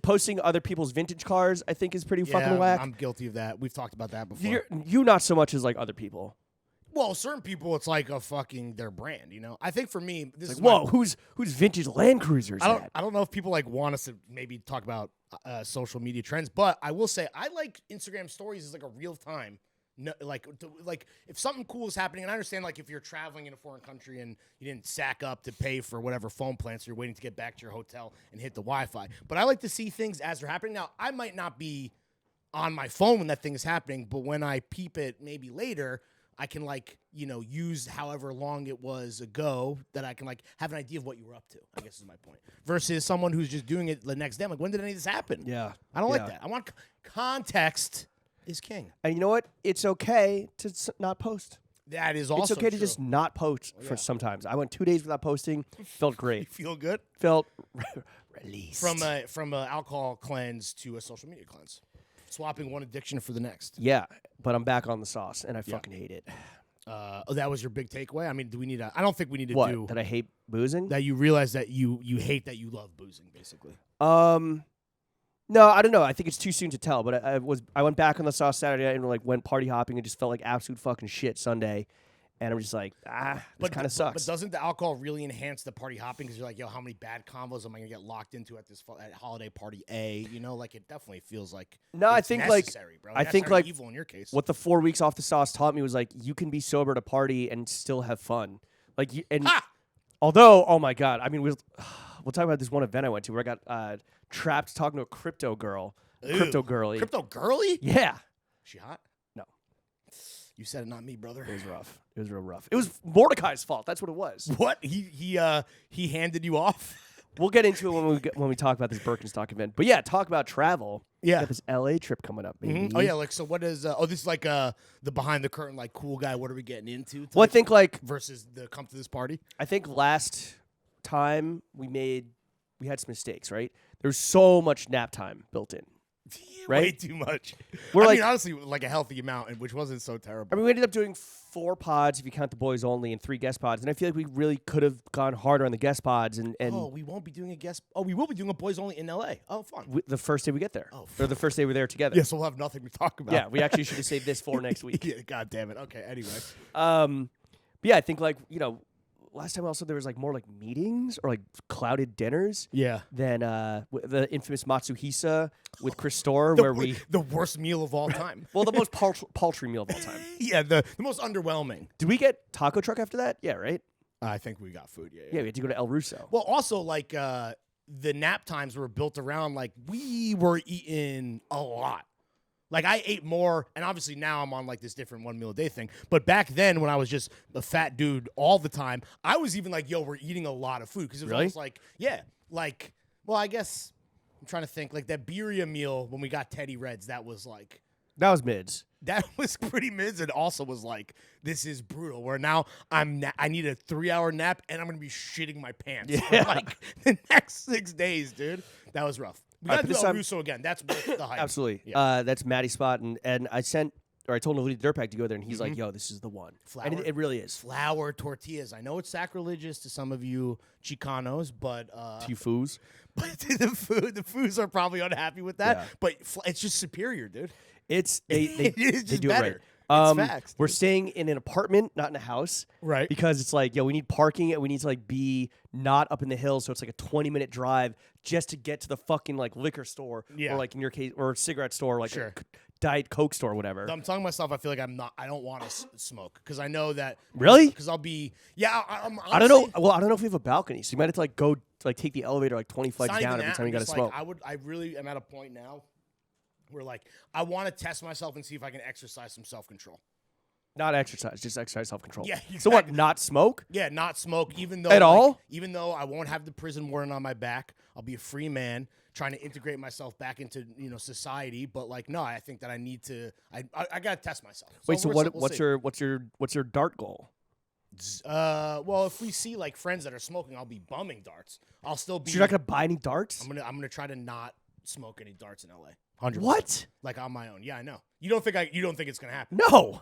Speaker 1: Posting other people's vintage cars, I think, is pretty fucking whack.
Speaker 2: I'm guilty of that. We've talked about that before.
Speaker 1: You not so much as like other people.
Speaker 2: Well, certain people, it's like a fucking their brand, you know. I think for me, this is
Speaker 1: whoa, who's vintage Land Cruisers?
Speaker 2: I don't know if people like want us to maybe talk about social media trends, but I will say I like Instagram stories as like a real time. No, like if something cool is happening, and I understand like if you're traveling in a foreign country and you didn't sack up to pay for whatever phone plan, so you're waiting to get back to your hotel and hit the Wi-Fi. But I like to see things as they're happening. Now, I might not be on my phone when that thing is happening, but when I peep it maybe later. I can use however long it was ago that I can have an idea of what you were up to, I guess is my point. Versus someone who's just doing it the next day. I'm like, when did any of this happen?
Speaker 1: Yeah.
Speaker 2: I don't like that. I want context is king.
Speaker 1: And you know what? It's okay to not post.
Speaker 2: That is also
Speaker 1: It's okay
Speaker 2: true.
Speaker 1: to just not post for sometimes. I went 2 days without posting. Felt great.
Speaker 2: You feel good?
Speaker 1: Felt released.
Speaker 2: From a alcohol cleanse to a social media cleanse. Swapping one addiction for the next.
Speaker 1: Yeah, but I'm back on the sauce, and I fucking hate it.
Speaker 2: That was your big takeaway? I mean, do we need I don't think we need to do...
Speaker 1: That I hate boozing?
Speaker 2: That you realize that you hate that you love boozing, basically.
Speaker 1: No, I don't know. I think it's too soon to tell, but I went back on the sauce Saturday night and went party hopping and just felt like absolute fucking shit Sunday. And I'm just like, this kind of sucks.
Speaker 2: But doesn't the alcohol really enhance the party hopping? Because you're like, yo, how many bad combos am I going to get locked into at this at holiday party A? You know, like it definitely feels like
Speaker 1: I think
Speaker 2: necessary, bro.
Speaker 1: I think like
Speaker 2: evil in your case.
Speaker 1: What the 4 weeks off the sauce taught me was like, you can be sober at a party and still have fun. Like, although, oh my God, I mean, we'll talk about this one event I went to where I got trapped talking to a crypto girl.
Speaker 2: Ew.
Speaker 1: Crypto girly.
Speaker 2: Crypto girly?
Speaker 1: Yeah.
Speaker 2: She hot?
Speaker 1: No.
Speaker 2: You said it, not me, brother.
Speaker 1: It was rough. It was real rough. It was Mordecai's fault. That's what it was.
Speaker 2: What? He handed you off?
Speaker 1: We'll get into it when we talk about this Birkenstock event. But yeah, talk about travel.
Speaker 2: Yeah.
Speaker 1: Got this LA trip coming up, baby.
Speaker 2: Mm-hmm. Oh yeah, so what is this is like the behind the curtain cool guy, what are we getting into?
Speaker 1: Well, I think
Speaker 2: versus the come to this party?
Speaker 1: I think last time we had some mistakes, right? There's so much nap time built in. Right?
Speaker 2: Way too much. I mean, honestly, a healthy amount, which wasn't so terrible.
Speaker 1: I mean, we ended up doing 4 pods if you count the boys only and 3 guest pods, and I feel like we really could have gone harder on the guest pods. And
Speaker 2: we won't be doing a guest. Oh, we will be doing a boys only in LA. Oh, fun.
Speaker 1: The first day we get there, or the first day we're there together.
Speaker 2: Yeah, so we'll have nothing to talk about.
Speaker 1: Yeah, we actually should have saved this for next week.
Speaker 2: Yeah, God damn it. Okay, anyway.
Speaker 1: But yeah, I think last time also there was like more like meetings or like clouded dinners.
Speaker 2: Yeah.
Speaker 1: Than the infamous Matsuhisa with Chris Store, where we
Speaker 2: the worst meal of all time.
Speaker 1: well, the most paltry meal of all time.
Speaker 2: Yeah, the most underwhelming.
Speaker 1: Did we get taco truck after that? Yeah, right.
Speaker 2: I think we got food. Yeah.
Speaker 1: Yeah, we had to go to El Russo.
Speaker 2: Well, also like the nap times were built around like we were eating a lot. Like I ate more, and obviously now I'm on like this different 1 meal a day thing. But back then, when I was just a fat dude all the time, I was even like, "Yo, we're eating a lot of food," because it was almost like, yeah, like, well, I guess I'm trying to think like that birria meal when we got Teddy Reds. That was like
Speaker 1: That was mids.
Speaker 2: that was pretty mids, and also was like, this is brutal. Where now I need a 3-hour nap, and I'm gonna be shitting my pants for like the next 6 days, dude. That was rough. We gotta do El Russo again. That's worth the hype.
Speaker 1: Absolutely.
Speaker 2: Yeah.
Speaker 1: That's Maddie's spot, and I told Nalini Dirtbag to go there, and he's like, "Yo, this is the one." And it really is.
Speaker 2: Flour tortillas. I know it's sacrilegious to some of you Chicanos, but
Speaker 1: To you foos.
Speaker 2: but the foods are probably unhappy with that.
Speaker 1: Yeah.
Speaker 2: But it's just superior, dude.
Speaker 1: They
Speaker 2: It is just
Speaker 1: do
Speaker 2: better.
Speaker 1: it right.
Speaker 2: It's facts.
Speaker 1: We're staying in an apartment, not in a house.
Speaker 2: Right.
Speaker 1: Because it's like, yo, we need parking and we need to like be not up in the hills, so it's like a 20-minute drive just to get to the fucking like liquor store
Speaker 2: Yeah.
Speaker 1: or like in your case or cigarette store, like
Speaker 2: Sure.
Speaker 1: a Diet Coke store or whatever.
Speaker 2: I'm telling myself I feel like I don't want to smoke because I know that.
Speaker 1: Really?
Speaker 2: Because I'll be. Yeah. I'm
Speaker 1: I don't know. Well, I don't know if we have a balcony, so you might have to like go to like take the elevator like 20 flights down every time you got to smoke.
Speaker 2: I really am at a point now where like I want to test myself and see if I can exercise some self-control.
Speaker 1: Not exercise, just exercise self-control.
Speaker 2: Yeah,
Speaker 1: So what?
Speaker 2: exactly.
Speaker 1: Not smoke?
Speaker 2: Yeah, not smoke. Even though
Speaker 1: At all?
Speaker 2: even though I won't have the prison warden on my back, I'll be a free man trying to integrate myself back into society. But like, no, I think that I need to. I gotta test myself.
Speaker 1: Wait, so
Speaker 2: we'll
Speaker 1: what's
Speaker 2: see.
Speaker 1: your dart goal?
Speaker 2: Well, if we see like friends that are smoking, I'll be bumming darts. I'll still be.
Speaker 1: So you're not gonna buy any darts?
Speaker 2: I'm gonna try to not smoke any darts in LA. 100%.
Speaker 1: What?
Speaker 2: Like on my own? Yeah, I know. You don't think it's gonna happen?
Speaker 1: No.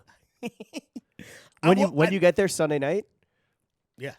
Speaker 1: When you get there Sunday night,
Speaker 2: Yeah.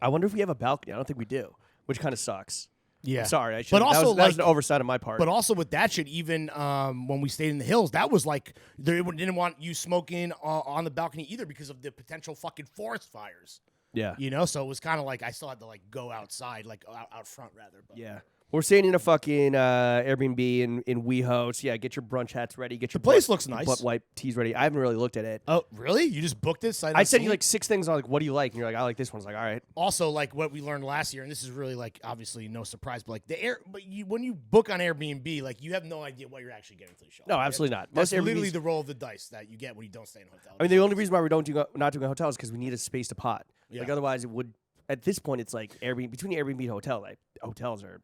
Speaker 1: I wonder if we have a balcony. I don't think we do, which kind of sucks.
Speaker 2: Yeah.
Speaker 1: I'm sorry, I should.
Speaker 2: But also,
Speaker 1: that was an oversight on my part.
Speaker 2: But also with that shit, even when we stayed in the hills, that was like they didn't want you smoking on the balcony either because of the potential fucking forest fires.
Speaker 1: yeah,
Speaker 2: So it was kind of like I still had to like go outside, like out front rather. But.
Speaker 1: yeah. We're staying in a fucking Airbnb in WeHo. So yeah, get your brunch hats ready. Get your
Speaker 2: place looks nice.
Speaker 1: butt wipe tees ready. I haven't really looked at it.
Speaker 2: Oh, really? You just booked it?
Speaker 1: I sent you like 6 things on like, what do you like? And you're like, I like this one. I was like, all right.
Speaker 2: Also, like what we learned last year, and this is really like obviously no surprise, but like when you book on Airbnb, like you have no idea what you're actually getting for the show.
Speaker 1: No, absolutely not.
Speaker 2: That's
Speaker 1: Most
Speaker 2: literally
Speaker 1: Airbnbs.
Speaker 2: the roll of the dice that you get when you don't stay in a hotel.
Speaker 1: I mean, the only reason why we not doing a hotel is because we need a space to pot.
Speaker 2: Yeah.
Speaker 1: Like otherwise, it would. At this point, it's like Airbnb between Airbnb and hotel. Like hotels are.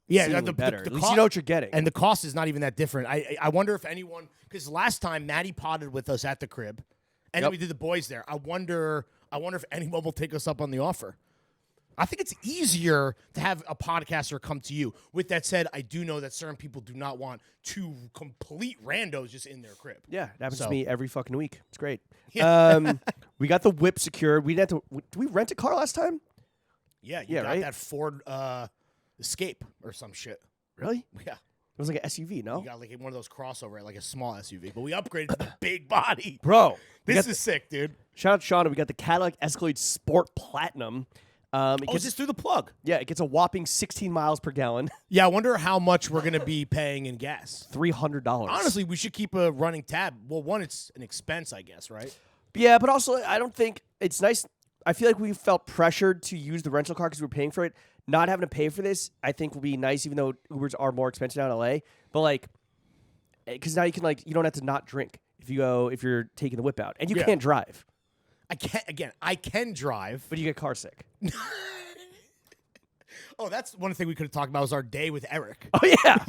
Speaker 2: Yeah,
Speaker 1: seemingly better. At least you know what you're getting.
Speaker 2: And the cost is not even that different. I wonder if anyone, because last time Maddie potted with us at the crib, and then we did the boys there. I wonder if anyone will take us up on the offer. I think it's easier to have a podcaster come to you. With that said, I do know that certain people do not want 2 complete randos just in their crib.
Speaker 1: Yeah, it happens to me every fucking week. It's great.
Speaker 2: Yeah.
Speaker 1: We got the whip secured. We didn't have to. Did we rent a car last time?
Speaker 2: Yeah, you got
Speaker 1: right?
Speaker 2: that Ford Escape or some shit.
Speaker 1: Really?
Speaker 2: Yeah.
Speaker 1: It was like an SUV, no?
Speaker 2: You got like one of those crossover, like a small SUV. But we upgraded to the big body.
Speaker 1: Bro,
Speaker 2: This is sick, dude.
Speaker 1: shout out to Sean. We got the Cadillac Escalade Sport Platinum.
Speaker 2: Is this through the plug?
Speaker 1: Yeah, it gets a whopping 16 miles per gallon.
Speaker 2: Yeah, I wonder how much we're going to be paying in gas.
Speaker 1: $300.
Speaker 2: Honestly, we should keep a running tab. Well, one, it's an expense, I guess, right?
Speaker 1: Yeah, but also I don't think it's nice. I feel like we felt pressured to use the rental car because we were paying for it. Not having to pay for this, I think, will be nice, even though Ubers are more expensive now in LA. But like, because now you can you don't have to not drink if you're taking the whip out, and you can't drive,
Speaker 2: I can drive.
Speaker 1: but you get car sick.
Speaker 2: Oh, that's one thing we could have talked about was our day with Eric.
Speaker 1: Oh yeah,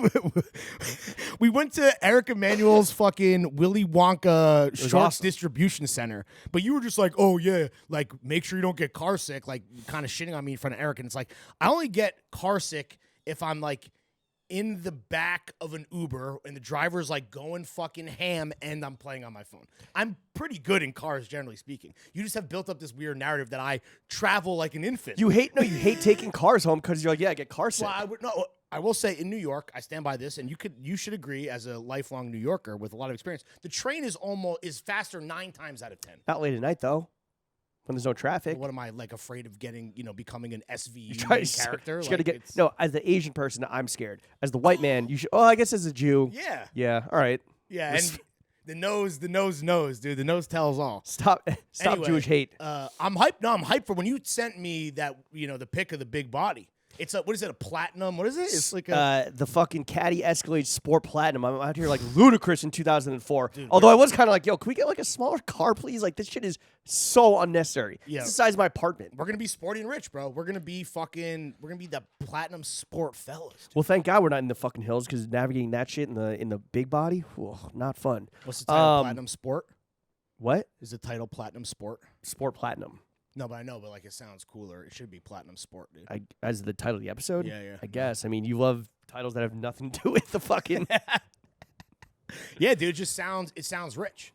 Speaker 2: We went to Eric Emanuel's fucking Willy Wonka Shorts
Speaker 1: awesome.
Speaker 2: distribution center. But you were just like, oh, yeah, like, make sure you don't get car sick, like, kind of shitting on me in front of Eric. And it's like, I only get car sick if I'm, like, in the back of an Uber and the driver's, like, going fucking ham and I'm playing on my phone. I'm pretty good in cars, generally speaking. You just have built up this weird narrative that I travel like an infant.
Speaker 1: you hate taking cars home because you're like, yeah, I get car sick.
Speaker 2: Well, I will say in New York, I stand by this, and you should agree as a lifelong New Yorker with a lot of experience. The train is faster 9 times out of 10.
Speaker 1: Not late at night though. when there's no traffic.
Speaker 2: What am I like afraid of getting? Becoming an SVU
Speaker 1: Try
Speaker 2: main
Speaker 1: to-
Speaker 2: character.
Speaker 1: just gotta
Speaker 2: Like,
Speaker 1: get no. As the Asian person, I'm scared. As the white man, you should. Oh, I guess as a Jew.
Speaker 2: Yeah.
Speaker 1: Yeah. All right.
Speaker 2: Yeah. And the nose knows, dude. The nose tells all.
Speaker 1: Stop
Speaker 2: Anyway,
Speaker 1: Jewish hate.
Speaker 2: I'm hyped. No, I'm hyped for when you sent me that. The pic of the big body. It's what is it? A platinum? What is it? It's like
Speaker 1: The fucking Caddy Escalade Sport Platinum. I'm out here like ludicrous in 2004. Although I was kind of like, yo, can we get like a smaller car, please? Like this shit is so unnecessary.
Speaker 2: Yeah.
Speaker 1: It's the size of my apartment.
Speaker 2: We're gonna be sporty and rich, bro. We're gonna be the platinum sport fellas. Dude.
Speaker 1: Well, thank God we're not in the fucking hills because navigating that shit in the big body, whew, not fun.
Speaker 2: What's the title? Platinum sport?
Speaker 1: What?
Speaker 2: Is the title platinum sport?
Speaker 1: Sport Platinum.
Speaker 2: No, but I know, but like it sounds cooler. It should be platinum sport, dude.
Speaker 1: As the title of the episode?
Speaker 2: Yeah.
Speaker 1: I guess. I mean, you love titles that have nothing to do with the fucking
Speaker 2: Yeah, dude. It sounds rich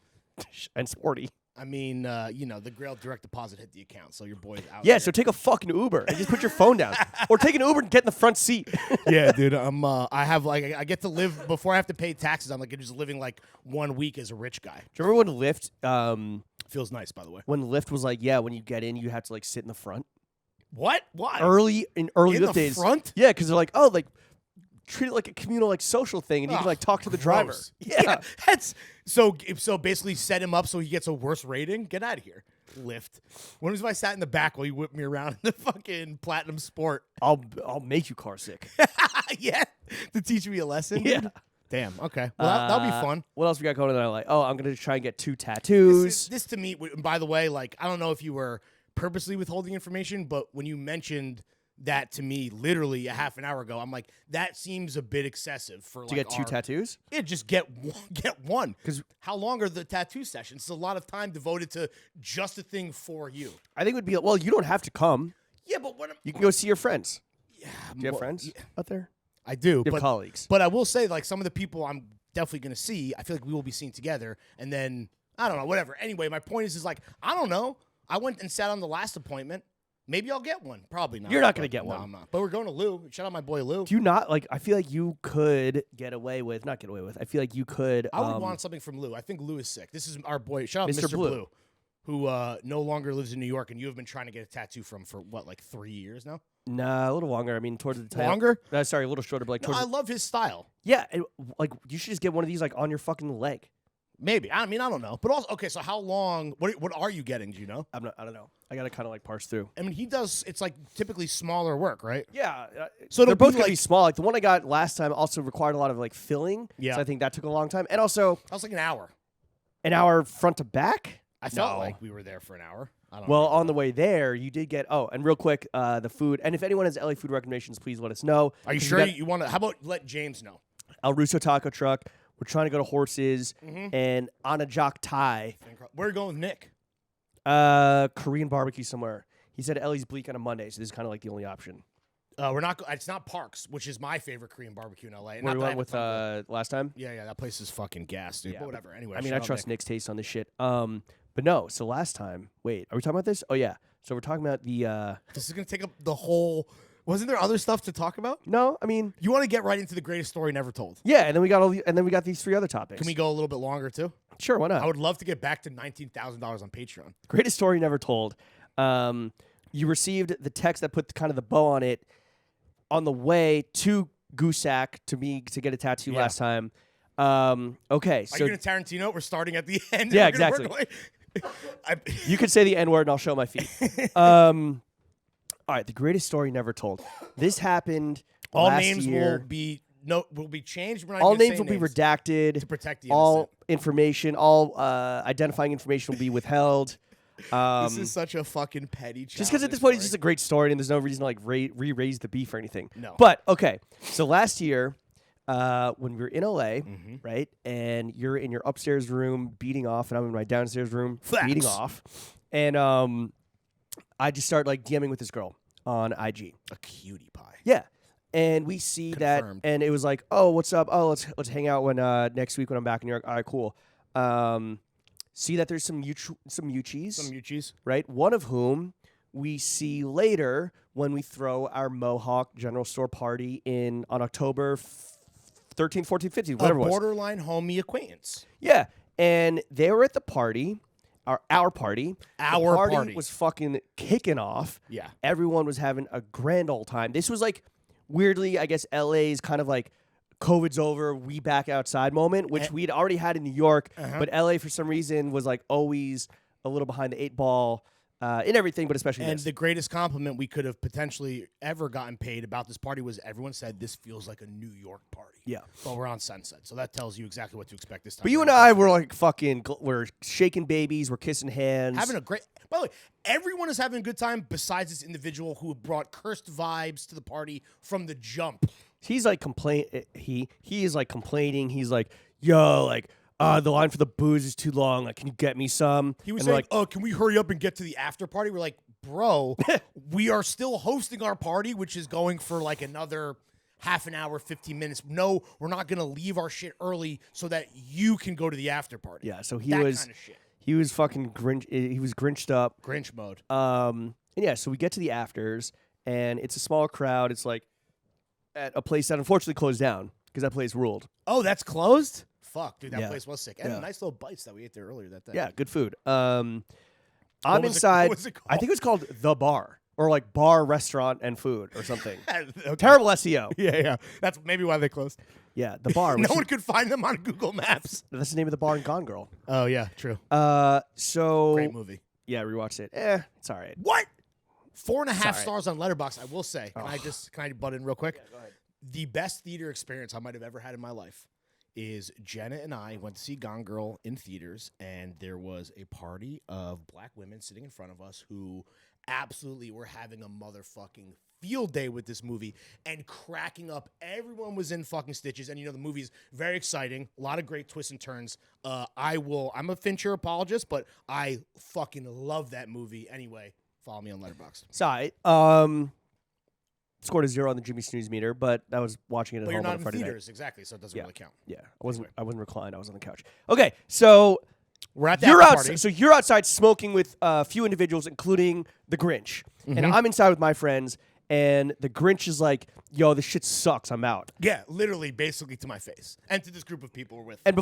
Speaker 1: and sporty.
Speaker 2: I mean, the Grail direct deposit hit the account, so your boy's out.
Speaker 1: Yeah,
Speaker 2: there.
Speaker 1: so take a fucking Uber and just put your phone down, or take an Uber and get in the front seat.
Speaker 2: Yeah, dude. I get to live before I have to pay taxes. I'm like just living like 1 week as a rich guy.
Speaker 1: Do you remember when Lyft?
Speaker 2: Feels nice, by the way.
Speaker 1: When Lyft was like, yeah, when you get in, you have to like sit in the front.
Speaker 2: What? Why?
Speaker 1: Early
Speaker 2: in
Speaker 1: Lyft
Speaker 2: the
Speaker 1: days.
Speaker 2: front?
Speaker 1: Yeah, because they're like, oh, like treat it like a communal like social thing, and you can like talk to the driver.
Speaker 2: Gross.
Speaker 1: Yeah.
Speaker 2: That's so basically set him up so he gets a worse rating. Get out of here. Lyft. When was if I sat in the back while you whipped me around in the fucking platinum sport?
Speaker 1: I'll make you car sick.
Speaker 2: Yeah, to teach me a lesson.
Speaker 1: Yeah.
Speaker 2: Dude? Damn. Okay. Well, that'll be fun.
Speaker 1: What else we got going on? Like, oh, I'm gonna try and get 2 tattoos.
Speaker 2: This to me, by the way, like I don't know if you were purposely withholding information, but when you mentioned that to me literally a half an hour ago, I'm like, that seems a bit excessive for
Speaker 1: To get 2 tattoos?
Speaker 2: Yeah, just get one. Because how long are the tattoo sessions? It's a lot of time devoted to just a thing for you.
Speaker 1: I think it would be, well, you don't have to come.
Speaker 2: Yeah, but what?
Speaker 1: You can go see your friends.
Speaker 2: Yeah,
Speaker 1: Do you have friends out there?
Speaker 2: I do.
Speaker 1: You have colleagues.
Speaker 2: But I will say, like, some of the people I'm definitely going to see, I feel like we will be seeing together. And then, I don't know, whatever. Anyway, my point is like, I don't know. I went and sat on the last appointment. Maybe I'll get one. Probably not.
Speaker 1: You're not going to get one.
Speaker 2: No, I'm not. But we're going to Lou. Shout out my boy Lou.
Speaker 1: Do you not, like, I feel like you could not get away with, I feel like you could.
Speaker 2: I would want something from Lou. I think Lou is sick. This is our boy. Shout out
Speaker 1: Mr.
Speaker 2: Mr.
Speaker 1: Blue.
Speaker 2: Blue, who no longer lives in New York, and you have been trying to get a tattoo from for, what, like 3 years now?
Speaker 1: Nah, a little longer. I mean, towards the tail.
Speaker 2: Longer?
Speaker 1: Sorry, a little shorter, but like
Speaker 2: No,
Speaker 1: towards
Speaker 2: I love his style.
Speaker 1: yeah, like, you should just get one of these, like, on your fucking leg.
Speaker 2: Maybe. I mean, I don't know. But also, okay, so how long, what are you getting, do you know?
Speaker 1: I don't know. I got to kind of, like, parse through.
Speaker 2: I mean, he does, it's like typically smaller work, right?
Speaker 1: Yeah.
Speaker 2: So
Speaker 1: they're
Speaker 2: it'll
Speaker 1: both
Speaker 2: be
Speaker 1: going to be
Speaker 2: like-
Speaker 1: small. Like, the one I got last time also required a lot of, like, filling.
Speaker 2: Yeah.
Speaker 1: So I think that took a long time. And also,
Speaker 2: That was like an hour.
Speaker 1: an hour front to back?
Speaker 2: I felt
Speaker 1: No.
Speaker 2: like we were there for an hour. I don't
Speaker 1: Well,
Speaker 2: know.
Speaker 1: on the way there, you did get, and real quick, the food. And if anyone has LA food recommendations, please let us know.
Speaker 2: Are you
Speaker 1: 'Cause
Speaker 2: sure
Speaker 1: we got
Speaker 2: you want to, how about let James know?
Speaker 1: El Russo Taco Truck. We're trying to go to Horses
Speaker 2: Mm-hmm.
Speaker 1: and Anajak Thai.
Speaker 2: Where are you going with Nick?
Speaker 1: Korean barbecue somewhere. He said Ellie's bleak on a Monday, so this is kind of like the only option.
Speaker 2: We're not, it's not Parks, which is my favorite Korean barbecue in LA.
Speaker 1: Where
Speaker 2: Not
Speaker 1: we
Speaker 2: that I
Speaker 1: went
Speaker 2: have a
Speaker 1: with
Speaker 2: ton of-
Speaker 1: last time?
Speaker 2: Yeah, that place is fucking gas, dude.
Speaker 1: Yeah,
Speaker 2: But whatever. Anyway,
Speaker 1: I mean,
Speaker 2: shout
Speaker 1: I
Speaker 2: out
Speaker 1: trust
Speaker 2: Nick.
Speaker 1: Nick's taste on this shit. But no, so last time, wait, are we talking about this? Oh, yeah. So we're talking about the,
Speaker 2: This is going to take up the whole, wasn't there other stuff to talk about?
Speaker 1: no, I mean,
Speaker 2: You want to get right into the greatest story never told.
Speaker 1: yeah, and then we got these 3 other topics.
Speaker 2: Can we go a little bit longer, too?
Speaker 1: Sure, why
Speaker 2: I
Speaker 1: not?
Speaker 2: would love to get back to $19,000 on Patreon.
Speaker 1: Greatest story never told. You received the text that put kind of the bow on it on the way to Goosack to me to get a tattoo
Speaker 2: Yeah.
Speaker 1: last time. Okay,
Speaker 2: Are
Speaker 1: so
Speaker 2: you going to Tarantino? We're starting at the end.
Speaker 1: Yeah,
Speaker 2: We're gonna work
Speaker 1: exactly.
Speaker 2: away.
Speaker 1: you could say the N word and I'll show my feet. All right, the greatest story never told. This happened
Speaker 2: All
Speaker 1: last
Speaker 2: names
Speaker 1: year.
Speaker 2: will be changed. We're not
Speaker 1: All
Speaker 2: even
Speaker 1: names will
Speaker 2: saying
Speaker 1: be redacted.
Speaker 2: to protect the
Speaker 1: all
Speaker 2: innocent.
Speaker 1: information, all identifying information will be withheld.
Speaker 2: This is such a fucking petty.
Speaker 1: Just because at this point it's just a great story and there's no reason to like re-raise the beef or anything.
Speaker 2: No.
Speaker 1: But okay, so last year when we were in LA,
Speaker 2: Mm-hmm.
Speaker 1: right, and you're in your upstairs room beating off, and I'm in my downstairs room
Speaker 2: Facts.
Speaker 1: beating off, and I just start like DMing with this girl on IG.
Speaker 2: a cutie pie.
Speaker 1: Yeah. And we see
Speaker 2: Confirmed.
Speaker 1: that, and it was like, oh, what's up? Oh, let's hang out when next week when I'm back in New York. All right, cool. See that there's some Uchis,
Speaker 2: Some Uchis.
Speaker 1: right? One of whom we see later when we throw our Mohawk General Store party on October 13th, 14th, 15th, whatever
Speaker 2: A
Speaker 1: it was.
Speaker 2: borderline homie acquaintance.
Speaker 1: Yeah, and they were at the party, our party.
Speaker 2: Our
Speaker 1: the party
Speaker 2: party
Speaker 1: was fucking kicking off.
Speaker 2: Yeah.
Speaker 1: Everyone was having a grand old time. This was like weirdly, I guess LA's kind of like COVID's over, we back outside moment, which we'd already had in New York, but LA for some reason was like always a little behind the 8 ball in everything, but especially
Speaker 2: And
Speaker 1: this.
Speaker 2: the greatest compliment we could have potentially ever gotten paid about this party was everyone said this feels like a New York party.
Speaker 1: Yeah.
Speaker 2: Well, we're on Sunset, so that tells you exactly what to expect this time.
Speaker 1: But you and I were like fucking, we're shaking babies, we're kissing hands.
Speaker 2: having a great. By the way, everyone is having a good time besides this individual who brought cursed vibes to the party from the jump.
Speaker 1: He's like he is like complaining. He's like, yo, like, the line for the booze is too long. Like, can you get me some?
Speaker 2: He was
Speaker 1: and we're
Speaker 2: saying, "Oh, can we hurry up and get to the after party?" We're like, "Bro, we are still hosting our party, which is going for like another half an hour, 15 minutes. No, we're not gonna leave our shit early so that you can go to the after party."
Speaker 1: Yeah, so
Speaker 2: that kind of shit.
Speaker 1: He was fucking Grinch. He was Grinched up.
Speaker 2: Grinch mode.
Speaker 1: And yeah, so we get to the afters, and it's a small crowd. It's like at a place that unfortunately closed down because that place ruled.
Speaker 2: Oh, that's closed? Fuck, dude, that
Speaker 1: Yeah.
Speaker 2: place was sick. And
Speaker 1: Yeah.
Speaker 2: nice little bites that we ate there earlier that day.
Speaker 1: Yeah, good food. I'm
Speaker 2: What was it-
Speaker 1: inside.
Speaker 2: what was it
Speaker 1: I think it was called The Bar or like bar, restaurant, and food or something.
Speaker 2: Okay.
Speaker 1: Terrible SEO.
Speaker 2: Yeah. That's maybe why they closed.
Speaker 1: Yeah, The Bar.
Speaker 2: No
Speaker 1: which
Speaker 2: one
Speaker 1: is-
Speaker 2: could find them on Google Maps.
Speaker 1: That's the name of the bar in Gone Girl.
Speaker 2: Oh, yeah, true.
Speaker 1: So
Speaker 2: Great movie.
Speaker 1: yeah, rewatched it. It's all right.
Speaker 2: What? 4.5
Speaker 1: Sorry.
Speaker 2: stars on Letterboxd. I will say. Can I butt in real quick?
Speaker 1: Go ahead.
Speaker 2: The best theater experience I might have ever had in my life is Jenna and I went to see Gone Girl in theaters, and there was a party of black women sitting in front of us who absolutely were having a motherfucking field day with this movie and cracking up. Everyone was in fucking stitches, and the movie's very exciting. A lot of great twists and turns. I'm a Fincher apologist, but I fucking love that movie. Anyway, follow me on Letterboxd.
Speaker 1: Sorry. Scored a 0 on the Jimmy Snooze meter, but I was watching it at
Speaker 2: But you're
Speaker 1: home on
Speaker 2: not
Speaker 1: a
Speaker 2: in
Speaker 1: Friday night.
Speaker 2: theaters, exactly, so it doesn't really count.
Speaker 1: Yeah, I wasn't reclined. I was on the couch. Okay, so
Speaker 2: We're at that
Speaker 1: you're
Speaker 2: party.
Speaker 1: outside. So you're outside smoking with a few individuals, including the Grinch, and I'm inside with my friends. And the Grinch is like, "Yo, this shit sucks. I'm out."
Speaker 2: Yeah, literally, basically to my face and to this group of people we're with.
Speaker 1: And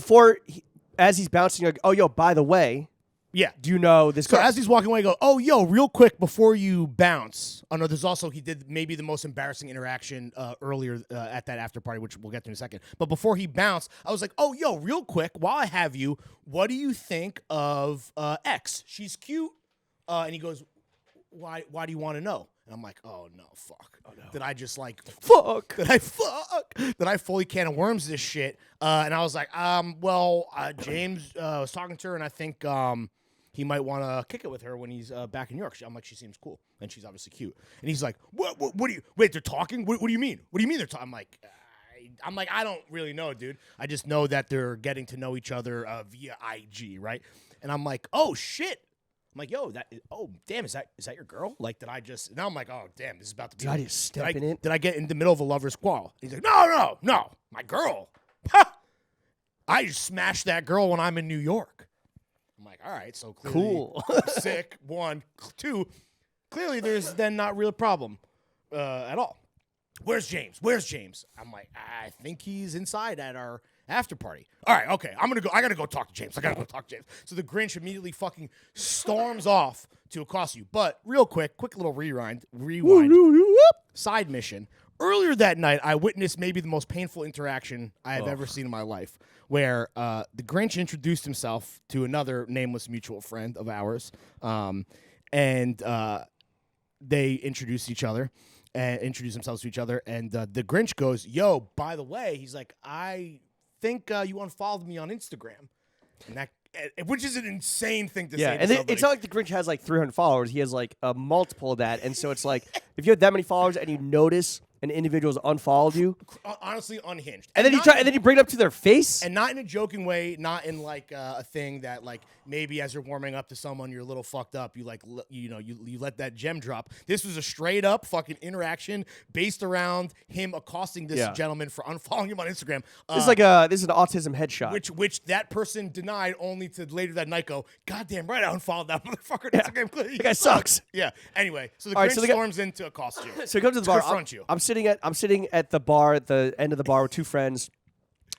Speaker 1: as he's bouncing, like, "Oh, yo, by the way,
Speaker 2: Yeah.
Speaker 1: do you know this?"
Speaker 2: So
Speaker 1: girl?"
Speaker 2: as he's walking away, I go, "Oh, yo, real quick before you bounce." Oh no, there's also he did maybe the most embarrassing interaction earlier at that after party, which we'll get to in a second. But before he bounced, I was like, "Oh, yo, real quick, while I have you, what do you think of X? She's cute." And he goes, "Why do you want to know?" And I'm like, "Oh no, fuck! Oh, no. Did I just like
Speaker 1: Fuck.
Speaker 2: Did I fully can of worms this shit?" And I was like, James was talking to her, and I think he might want to kick it with her when he's back in New York." I'm like, "She seems cool, and she's obviously cute." And he's like, "What do you? Wait, they're talking? What do you mean? What do you mean they're talking?" I'm like, I don't really know, dude. I just know that they're getting to know each other via IG, right? And I'm like, "Oh shit." I'm like, "Yo, damn, is that your girl?" Like, did I just? Now I'm like, "Oh, damn, this is about to be."
Speaker 1: Did I just step in it?
Speaker 2: Did I get in the middle of a lover's quarrel? He's like, "No, my girl. Ha! I just smashed that girl when I'm in New York." I'm like, "All right, so clearly,
Speaker 1: Cool.
Speaker 2: sick. 1, 2, clearly there's then not real problem at all. Where's James? I'm like, I think he's inside at our after party. All right, okay, I gotta go talk to James. So the Grinch immediately fucking storms off to accost you. But real quick little rewind. Side mission. Earlier that night, I witnessed maybe the most painful interaction I have ever seen in my life, where the Grinch introduced himself to another nameless mutual friend of ours, and they introduced themselves to each other, and the Grinch goes, "Yo, by the way," he's like, "I think you unfollowed me on Instagram," and that, which is an insane thing to say.
Speaker 1: Yeah,
Speaker 2: to
Speaker 1: and
Speaker 2: somebody.
Speaker 1: it's not like the Grinch has like 300 followers. He has like a multiple of that, and so it's like if you have that many followers and you notice an individual's unfollowed you,
Speaker 2: honestly unhinged.
Speaker 1: and then you bring it up to their face,
Speaker 2: and not in a joking way, not in like a thing that like maybe as you're warming up to someone you're a little fucked up, you like you let that gem drop. This was a straight up fucking interaction based around him accosting this gentleman for unfollowing him on Instagram.
Speaker 1: This is an autism headshot,
Speaker 2: which that person denied, only to later that night go, "Goddamn right, I unfollowed that motherfucker on Instagram.
Speaker 1: That guy sucks."
Speaker 2: Yeah. Anyway, so the
Speaker 1: All right,
Speaker 2: Grinch
Speaker 1: so
Speaker 2: storms in to accost you.
Speaker 1: So he comes to the bar.
Speaker 2: Confront you.
Speaker 1: I'm sitting at the bar at the end of the bar with two friends.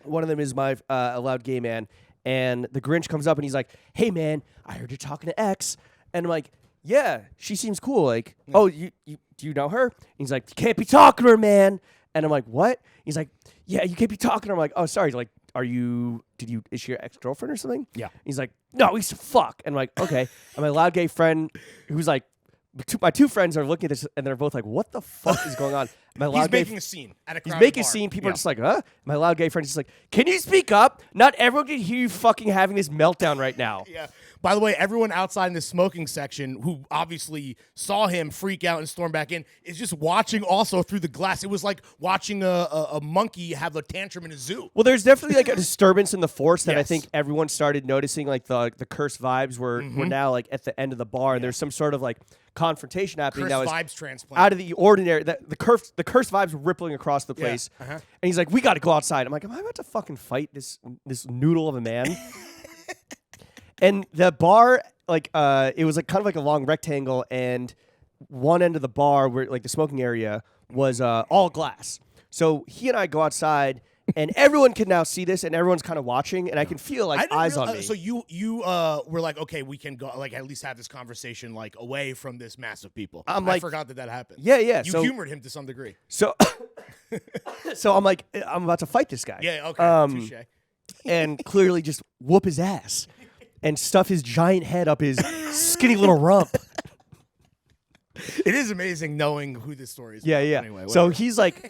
Speaker 1: One of them is my allowed gay man, And the Grinch comes up and he's like, "Hey man, I heard you're talking to X," and I'm like, "Yeah, she seems cool. Like, oh, you do you know her?" And he's like, "You can't be talking to her, man." And I'm like, "What?" He's like, "Yeah, you can't be talking to her." I'm like, "Oh, sorry. Like, is she your ex-girlfriend or something?"
Speaker 2: Yeah.
Speaker 1: He's like, "No, we used to fuck." And I'm like, "Okay." And my loud gay friend, who's like, my two friends are looking at this and they're both like, "What the fuck is going on?" My loud
Speaker 2: He's making a scene at a crowded
Speaker 1: He's making a
Speaker 2: bar.
Speaker 1: scene. People are just like, "Huh?" My loud gay friend is just like, "Can you speak up? Not everyone can hear you fucking having this meltdown right now."
Speaker 2: Yeah. By the way, everyone outside in the smoking section who obviously saw him freak out and storm back in is just watching also through the glass. It was like watching a monkey have a tantrum in a zoo.
Speaker 1: Well, there's definitely like a disturbance in the force that I
Speaker 2: Yes.
Speaker 1: think everyone started noticing. Like the cursed vibes were now like at the end of the bar, and there's some sort of like confrontation happening
Speaker 2: Cursed
Speaker 1: that was
Speaker 2: vibes transplant.
Speaker 1: out of the ordinary. That the cursed vibes were rippling across the place, and he's like, "We got to go outside." I'm like, "Am I about to fucking fight this noodle of a man?" And the bar, like, it was like kind of like a long rectangle, and one end of the bar, where like the smoking area, was all glass. So he and I go outside, and everyone can now see this, and everyone's kind of watching, and I can feel like eyes on me.
Speaker 2: So you were like, okay, we can go, like, at least have this conversation like away from this mass of people. I forgot that happened.
Speaker 1: Yeah, yeah.
Speaker 2: You
Speaker 1: so,
Speaker 2: humored him to some degree.
Speaker 1: So, so I'm like, I'm about to fight this guy.
Speaker 2: Yeah. Okay. Touche.
Speaker 1: And clearly just whoop his ass and stuff his giant head up his skinny little rump.
Speaker 2: It is amazing knowing who this story is.
Speaker 1: Yeah,
Speaker 2: about.
Speaker 1: yeah.
Speaker 2: Anyway,
Speaker 1: so
Speaker 2: whatever.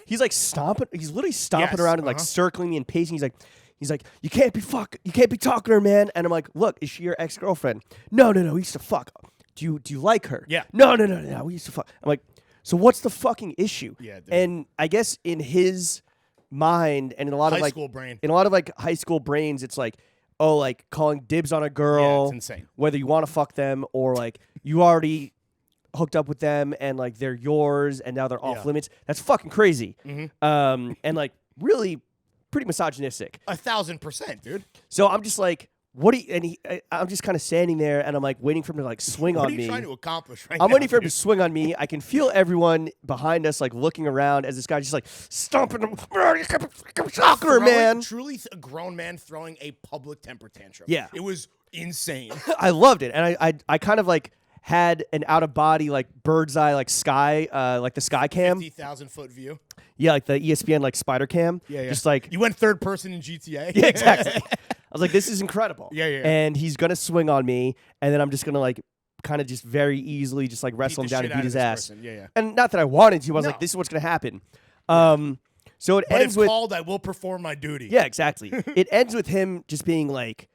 Speaker 1: he's like stomping. He's literally stomping
Speaker 2: Yes,
Speaker 1: around and like circling me and pacing. He's like, you can't be talking to her, man. And I'm like, look, is she your ex-girlfriend? No, we used to fuck. Do you like her?
Speaker 2: Yeah.
Speaker 1: No, we used to fuck. I'm like, so what's the fucking issue?
Speaker 2: Yeah, dude.
Speaker 1: And I guess in his mind and in a lot of
Speaker 2: High
Speaker 1: like
Speaker 2: school brain.
Speaker 1: in a lot of like high school brains, it's like, oh, like calling dibs on a girl.
Speaker 2: Yeah, it's insane.
Speaker 1: Whether you want to fuck them or like you already hooked up with them and like they're yours and now they're off limits. That's fucking crazy. And like really pretty misogynistic.
Speaker 2: 1,000%, dude.
Speaker 1: So I'm just like, what do you, and I'm just kind of standing there and I'm like waiting for him to like swing on me.
Speaker 2: What are you trying to accomplish right now?
Speaker 1: I'm waiting for him to
Speaker 2: dude?
Speaker 1: swing on me. I can feel everyone behind us like looking around as this guy's just like stomping him. Soccer, man.
Speaker 2: Truly a grown man throwing a public temper tantrum.
Speaker 1: Yeah.
Speaker 2: It was insane.
Speaker 1: I loved it. And I kind of like had an out of body like bird's eye like sky like the sky cam.
Speaker 2: 50,000-foot view.
Speaker 1: Yeah, like the ESPN like spider cam.
Speaker 2: Yeah.
Speaker 1: Just like
Speaker 2: You went third person in GTA.
Speaker 1: yeah, exactly. I was like, this is incredible.
Speaker 2: Yeah.
Speaker 1: And he's gonna swing on me, and then I'm just gonna like kind of just very easily just like wrestle him down and beat his ass.
Speaker 2: Yeah.
Speaker 1: And not that I wanted to. I was
Speaker 2: No.
Speaker 1: like, this is what's gonna happen. So it
Speaker 2: But
Speaker 1: ends
Speaker 2: it's
Speaker 1: with
Speaker 2: called I will perform my duty.
Speaker 1: yeah, exactly. It ends with him just being like,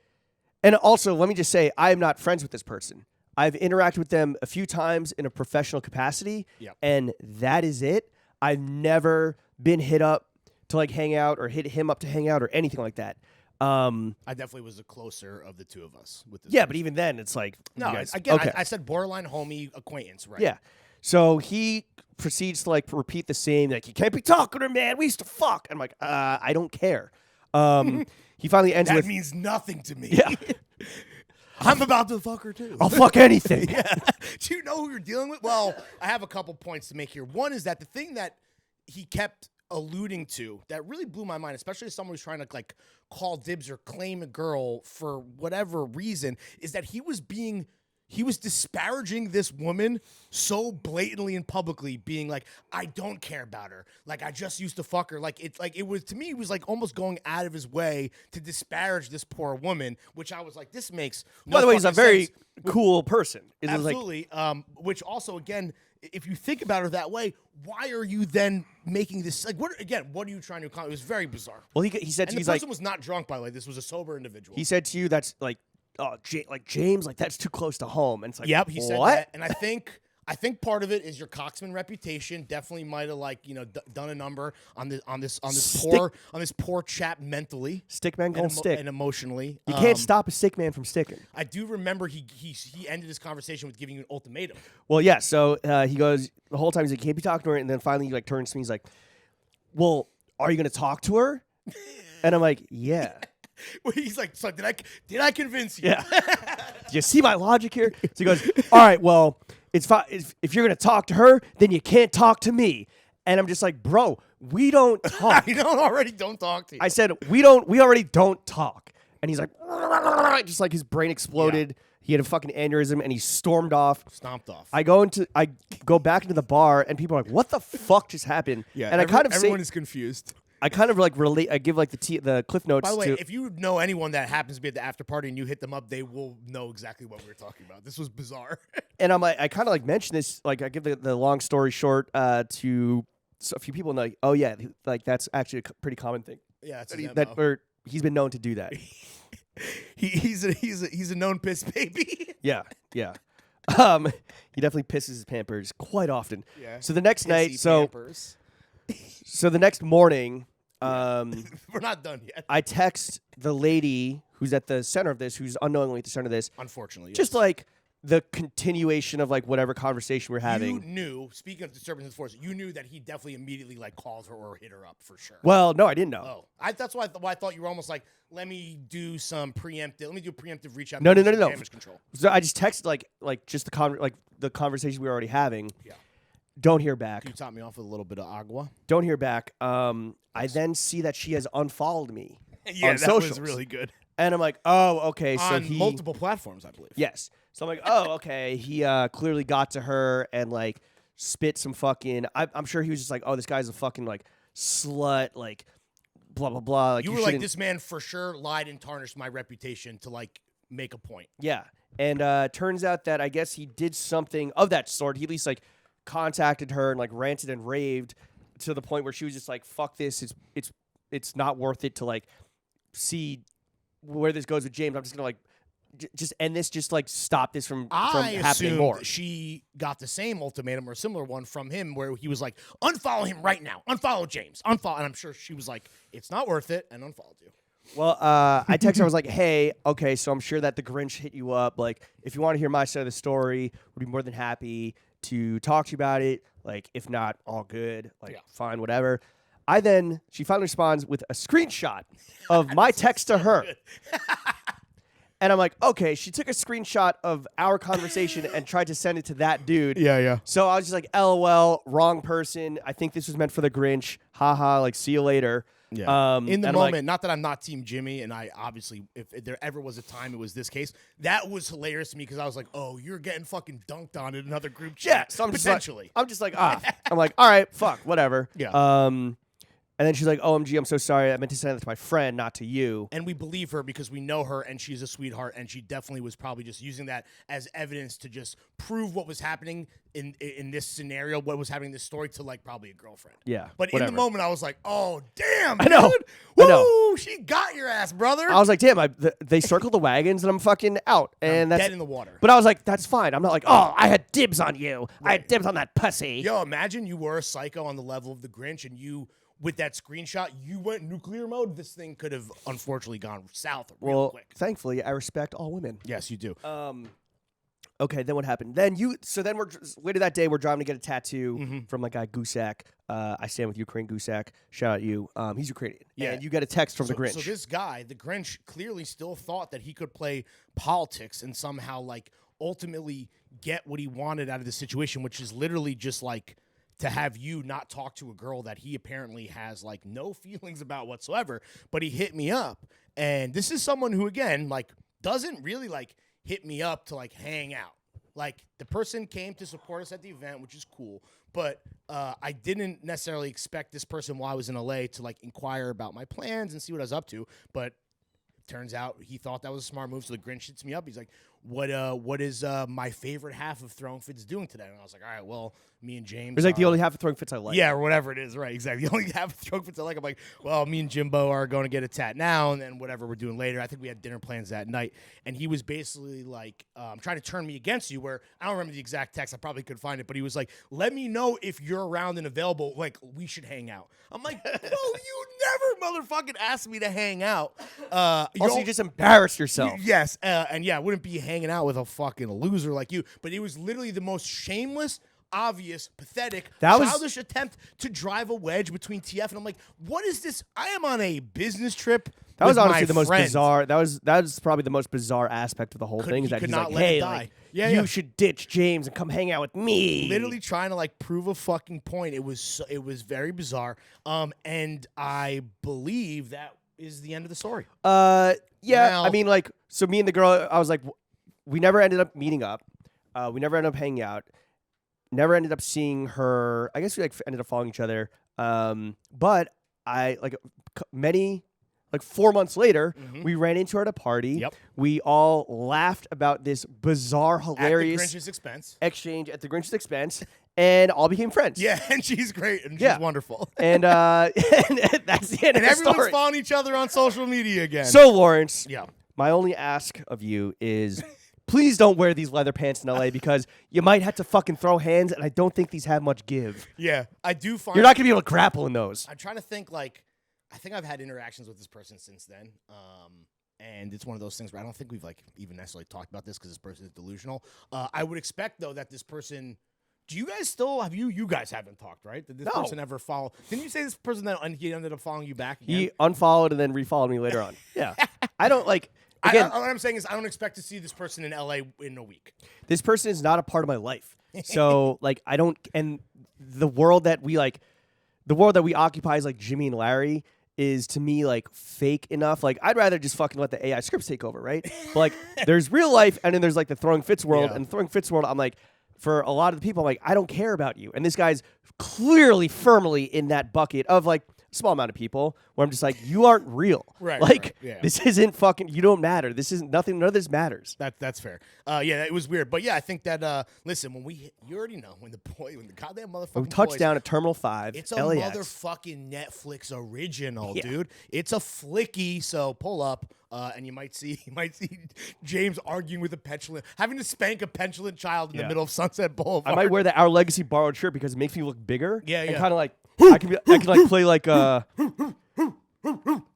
Speaker 1: and also let me just say, I am not friends with this person. I've interacted with them a few times in a professional capacity, and that is it. I've never been hit up to like hang out or hit him up to hang out or anything like that.
Speaker 2: I definitely was the closer of the two of us with this.
Speaker 1: Yeah,
Speaker 2: person.
Speaker 1: but even then, it's like
Speaker 2: No,
Speaker 1: you guys,
Speaker 2: again,
Speaker 1: okay.
Speaker 2: I said borderline homie acquaintance, right?
Speaker 1: Yeah. So he proceeds to like repeat the same, like, you can't be talking to her, man. We used to fuck. I'm like, I don't care. He finally ends
Speaker 2: That
Speaker 1: with,
Speaker 2: means nothing to me.
Speaker 1: yeah,
Speaker 2: I'm about to fuck her too.
Speaker 1: I'll fuck anything.
Speaker 2: Yeah. Do you know who you're dealing with? Well, I have a couple points to make here. One is that the thing that he kept alluding to that really blew my mind, especially as someone who's trying to like call dibs or claim a girl for whatever reason, is that he was disparaging this woman so blatantly and publicly, being like, I don't care about her. Like, I just used to fuck her. Like, it was, to me, it was like almost going out of his way to disparage this poor woman, which I was like, this makes no
Speaker 1: By the way, he's a
Speaker 2: fucking
Speaker 1: very
Speaker 2: sense.
Speaker 1: cool person. It was like,
Speaker 2: Absolutely. Which also, again, if you think about it that way, why are you then making this? Like, what are you trying to accomplish? It was very bizarre.
Speaker 1: well, he said to
Speaker 2: And
Speaker 1: you,
Speaker 2: the
Speaker 1: he's like,
Speaker 2: person was not drunk, by the way. This was a sober individual.
Speaker 1: he said to you, that's like, oh, James, like that's too close to home. And it's like,
Speaker 2: Yep, he said
Speaker 1: what?
Speaker 2: that. And I think part of it is your cocksman reputation. Definitely might have done a number on this poor chap mentally.
Speaker 1: Stickman gonna stick.
Speaker 2: And emotionally.
Speaker 1: You can't stop a stick man from sticking.
Speaker 2: I do remember he ended his conversation with giving you an ultimatum.
Speaker 1: Well, yeah. So he goes the whole time. He's like, "Can't be talking to her," and then finally he like turns to me. He's like, "Well, are you gonna talk to her?" And I'm like, "Yeah."
Speaker 2: He's like, "So did I convince you?"
Speaker 1: Yeah. Do you see my logic here? So he goes, "All right, well, it's fine. If you're gonna talk to her, then you can't talk to me." And I'm just like, "Bro, we don't talk."
Speaker 2: Don't talk to you.
Speaker 1: I said, "We already don't talk." and he's like, just like his brain exploded. Yeah. He had a fucking aneurysm, and he stormed off.
Speaker 2: Stomped off.
Speaker 1: I go back into the bar, and people are like, "What the fuck just happened?"
Speaker 3: Yeah,
Speaker 1: and
Speaker 3: everyone is confused.
Speaker 1: I kind of like relate. I give like the cliff notes.
Speaker 2: By the way, if you know anyone that happens to be at the after party and you hit them up, they will know exactly what we were talking about. This was bizarre.
Speaker 1: And I'm like, I kind of like mention this. Like, I give the long story short to a few people, and like, oh yeah, like that's actually a pretty common thing.
Speaker 2: Yeah, it's
Speaker 1: he's been known to do that.
Speaker 2: he's a known piss baby.
Speaker 1: Yeah. He definitely pisses his Pampers quite often.
Speaker 2: Yeah.
Speaker 1: So the next night,
Speaker 2: Pampers.
Speaker 1: so the next morning,
Speaker 2: we're not done yet.
Speaker 1: I text the lady who's at the center of this, who's unknowingly at the center of this.
Speaker 2: Unfortunately, yes.
Speaker 1: Just like the continuation of like whatever conversation we're having.
Speaker 2: You knew, speaking of disturbance of force, you knew that he definitely immediately like called her or hit her up for sure.
Speaker 1: Well, no, I didn't know.
Speaker 2: Oh, that's why I thought you were almost like, let me do some preemptive. Let me do a preemptive reach out.
Speaker 1: No.
Speaker 2: Damage control.
Speaker 1: So I just texted like just the conversation we were already having.
Speaker 2: Yeah.
Speaker 1: Don't hear back.
Speaker 2: You top me off with a little bit of agua.
Speaker 1: Don't hear back. I then see that she has unfollowed me.
Speaker 2: Yeah,
Speaker 1: on
Speaker 2: that
Speaker 1: socials.
Speaker 2: was really good.
Speaker 1: And I'm like, oh, okay. So
Speaker 2: On multiple platforms, I believe.
Speaker 1: Yes. So I'm like, oh, okay. He clearly got to her and like spit some fucking. I'm sure he was just like, oh, this guy's a fucking like slut, like blah blah blah. Like,
Speaker 2: you were like, this man for sure lied and tarnished my reputation to like make a point.
Speaker 1: Yeah. And turns out that I guess he did something of that sort. He at least like contacted her and like ranted and raved to the point where she was just like, fuck this. It's not worth it to like see where this goes with James. I'm just gonna like just end this, just like stop this from happening more.
Speaker 2: She got the same ultimatum or a similar one from him where he was like, unfollow him right now, unfollow James, unfollow. And I'm sure she was like, it's not worth it, and unfollowed you.
Speaker 1: Well, I texted her. I was like, hey, okay, so I'm sure that the Grinch hit you up. Like, if you want to hear my side of the story, would be more than happy to talk to you about it. Like, if not, all good. Like, fine, whatever. She finally responds with a screenshot of my text to her. And I'm like, okay, she took a screenshot of our conversation and tried to send it to that dude.
Speaker 2: Yeah.
Speaker 1: So I was just like, LOL, wrong person. I think this was meant for the Grinch. Haha, like, see you later.
Speaker 2: Yeah. In the moment, not that I'm not Team Jimmy, and I obviously, if there ever was a time it was this case, that was hilarious to me because I was like, oh, you're getting fucking dunked on in another group chat.
Speaker 1: Yeah, so I'm
Speaker 2: potentially.
Speaker 1: I'm just like, I'm like, all right, fuck, whatever.
Speaker 2: Yeah.
Speaker 1: And then she's like, OMG, I'm so sorry. I meant to send that to my friend, not to you.
Speaker 2: And we believe her because we know her and she's a sweetheart, and she definitely was probably just using that as evidence to just prove what was happening in this scenario, what was happening in this story to like probably a girlfriend.
Speaker 1: Yeah.
Speaker 2: But in the moment, I was like, oh, damn,
Speaker 1: I know.
Speaker 2: dude.
Speaker 1: I know.
Speaker 2: Woo, she got your ass, brother.
Speaker 1: I was like, damn, they circled the wagons and I'm fucking out. And that's
Speaker 2: dead in the water.
Speaker 1: But I was like, that's fine. I'm not like, oh, I had dibs on you. Right. I had dibs on that pussy.
Speaker 2: Yo, imagine you were a psycho on the level of the Grinch and you... With that screenshot, you went nuclear mode. This thing could have unfortunately gone south real quick.
Speaker 1: Thankfully, I respect all women.
Speaker 2: Yes, you do.
Speaker 1: Okay, then what happened? Then we're later that day. We're driving to get a tattoo from my guy Gusak. I stand with Ukraine Gusak. Shout out you. He's Ukrainian.
Speaker 2: Yeah.
Speaker 1: And you get a text from the Grinch.
Speaker 2: So this guy, the Grinch, clearly still thought that he could play politics and somehow like ultimately get what he wanted out of the situation, which is literally just like to have you not talk to a girl that he apparently has like no feelings about whatsoever. But he hit me up, and this is someone who again like doesn't really like hit me up to like hang out. Like the person came to support us at the event, which is cool, but I didn't necessarily expect this person while I was in LA to like inquire about my plans and see what I was up to. But turns out he thought that was a smart move. So the Grinch hits me up. He's like, what is my favorite half of Throwing Fits doing today? And I was like, all right, well, me and James.
Speaker 1: It's like the only half of Throwing Fits I like.
Speaker 2: Yeah, or whatever it is, right? Exactly. The only half of Throwing Fits I like. I'm like, well, me and Jimbo are going to get a tat now, and then whatever we're doing later. I think we had dinner plans that night, and he was basically like, trying to turn me against you. Where I don't remember the exact text. I probably could find it, but he was like, let me know if you're around and available. Like, we should hang out. I'm like, bro, you never motherfucking asked me to hang out.
Speaker 1: Also, you just embarrassed yourself.
Speaker 2: Yes, and yeah, I wouldn't be hanging out with a fucking loser like you. But it was literally the most shameless, obvious, pathetic, childish attempt to drive a wedge between TF. And I'm like, what is this? I am on a business trip.
Speaker 1: That was honestly the most bizarre. That was probably the most bizarre aspect of the whole thing. Is that he's like, hey, like, you should ditch James and come hang out with me.
Speaker 2: Literally trying to like prove a fucking point. It was very bizarre. And I believe that is the end of the story.
Speaker 1: Yeah.
Speaker 2: Now-
Speaker 1: I mean, like, so me and the girl, I was like, we never ended up meeting up. We never ended up hanging out. Never ended up seeing her. I guess we like ended up following each other. But I like 4 months later, we ran into her at a party.
Speaker 2: Yep.
Speaker 1: We all laughed about this bizarre, hilarious
Speaker 2: At the Grinch's expense.
Speaker 1: exchange at the Grinch's expense, and all became friends.
Speaker 2: Yeah, and she's great and she's wonderful.
Speaker 1: And, and that's the end
Speaker 2: And
Speaker 1: of the
Speaker 2: everyone's
Speaker 1: story.
Speaker 2: following each other on social media again.
Speaker 1: So, Lawrence,
Speaker 2: yeah.
Speaker 1: my only ask of you is please don't wear these leather pants in LA because you might have to fucking throw hands, and I don't think these have much give.
Speaker 2: Yeah, I do find
Speaker 1: You're not going to be able to grapple in those.
Speaker 2: I'm trying to think, like, I think I've had interactions with this person since then. And it's one of those things where I don't think we've, like, even necessarily talked about this because this person is delusional. I would expect, though, that this person... Do you guys still... You guys haven't talked, right? Did this person ever follow... Didn't you say this person that he ended up following you back again?
Speaker 1: He unfollowed and then refollowed me later on. Yeah. I don't, like... Again,
Speaker 2: what I'm saying is I don't expect to see this person in LA in a week.
Speaker 1: this person is not a part of my life. So, like, I don't... And the world that we, like... The world that we occupy is, like, Jimmy and Larry... is to me like fake enough. Like I'd rather just fucking let the AI scripts take over, right? But like there's real life and then there's like the throwing fits world. And throwing fits world, I'm like, for a lot of the people, I'm like, I don't care about you. And this guy's clearly firmly in that bucket of like a small amount of people where I'm just like, you aren't real.
Speaker 2: Right.
Speaker 1: Like
Speaker 2: right, yeah.
Speaker 1: this isn't fucking, you don't matter. This isn't nothing, none of this matters.
Speaker 2: That's fair. Yeah, it was weird. But yeah, I think that listen, you already know when the goddamn motherfucking
Speaker 1: We touched
Speaker 2: boys,
Speaker 1: down at Terminal 5.
Speaker 2: it's a
Speaker 1: LAX.
Speaker 2: motherfucking Netflix original,
Speaker 1: Yeah.
Speaker 2: dude. It's a flicky, so pull up. And you might see James arguing with a petulant, having to spank a petulant child in the middle of Sunset Boulevard.
Speaker 1: I might wear the Our Legacy borrowed shirt because it makes me look bigger.
Speaker 2: Yeah,
Speaker 1: and
Speaker 2: yeah.
Speaker 1: kind of like I can like play like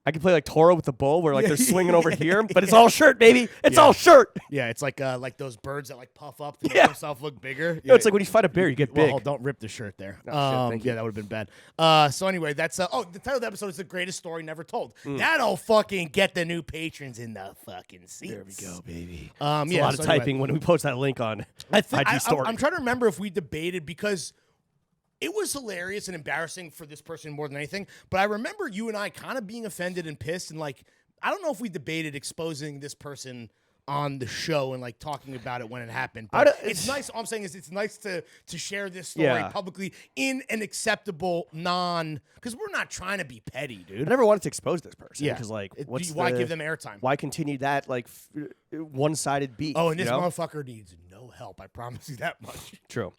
Speaker 1: I can play like Toro with the bull where like they're swinging over here, but it's all shirt, baby. It's all shirt.
Speaker 2: Yeah, it's like those birds that like puff up to make
Speaker 1: Yeah.
Speaker 2: themselves look bigger.
Speaker 1: No, it's like when you fight a bear, you get big.
Speaker 2: Well, don't rip the shirt there.
Speaker 1: shit, thank
Speaker 2: Yeah, that would have been bad. So anyway, that's the title of the episode is The Greatest Story Never Told. That'll fucking get the new patrons in the fucking seats.
Speaker 1: There we go, baby.
Speaker 2: Yeah,
Speaker 1: It's a lot of
Speaker 2: so anyway.
Speaker 1: typing when we post that link on IG story.
Speaker 2: I'm trying to remember if we debated because it was hilarious and embarrassing for this person more than anything. But I remember you and I kind of being offended and pissed and like, I don't know if we debated exposing this person on the show and like talking about it when it happened. But it's nice. All I'm saying is it's nice to share this story publicly in an acceptable because we're not trying to be petty, dude.
Speaker 1: I never wanted to expose this person.
Speaker 2: Yeah.
Speaker 1: Because like,
Speaker 2: why give them airtime?
Speaker 1: Why continue that like one-sided beef?
Speaker 2: Oh, and this
Speaker 1: you know?
Speaker 2: motherfucker needs no help. I promise you that much.
Speaker 1: True.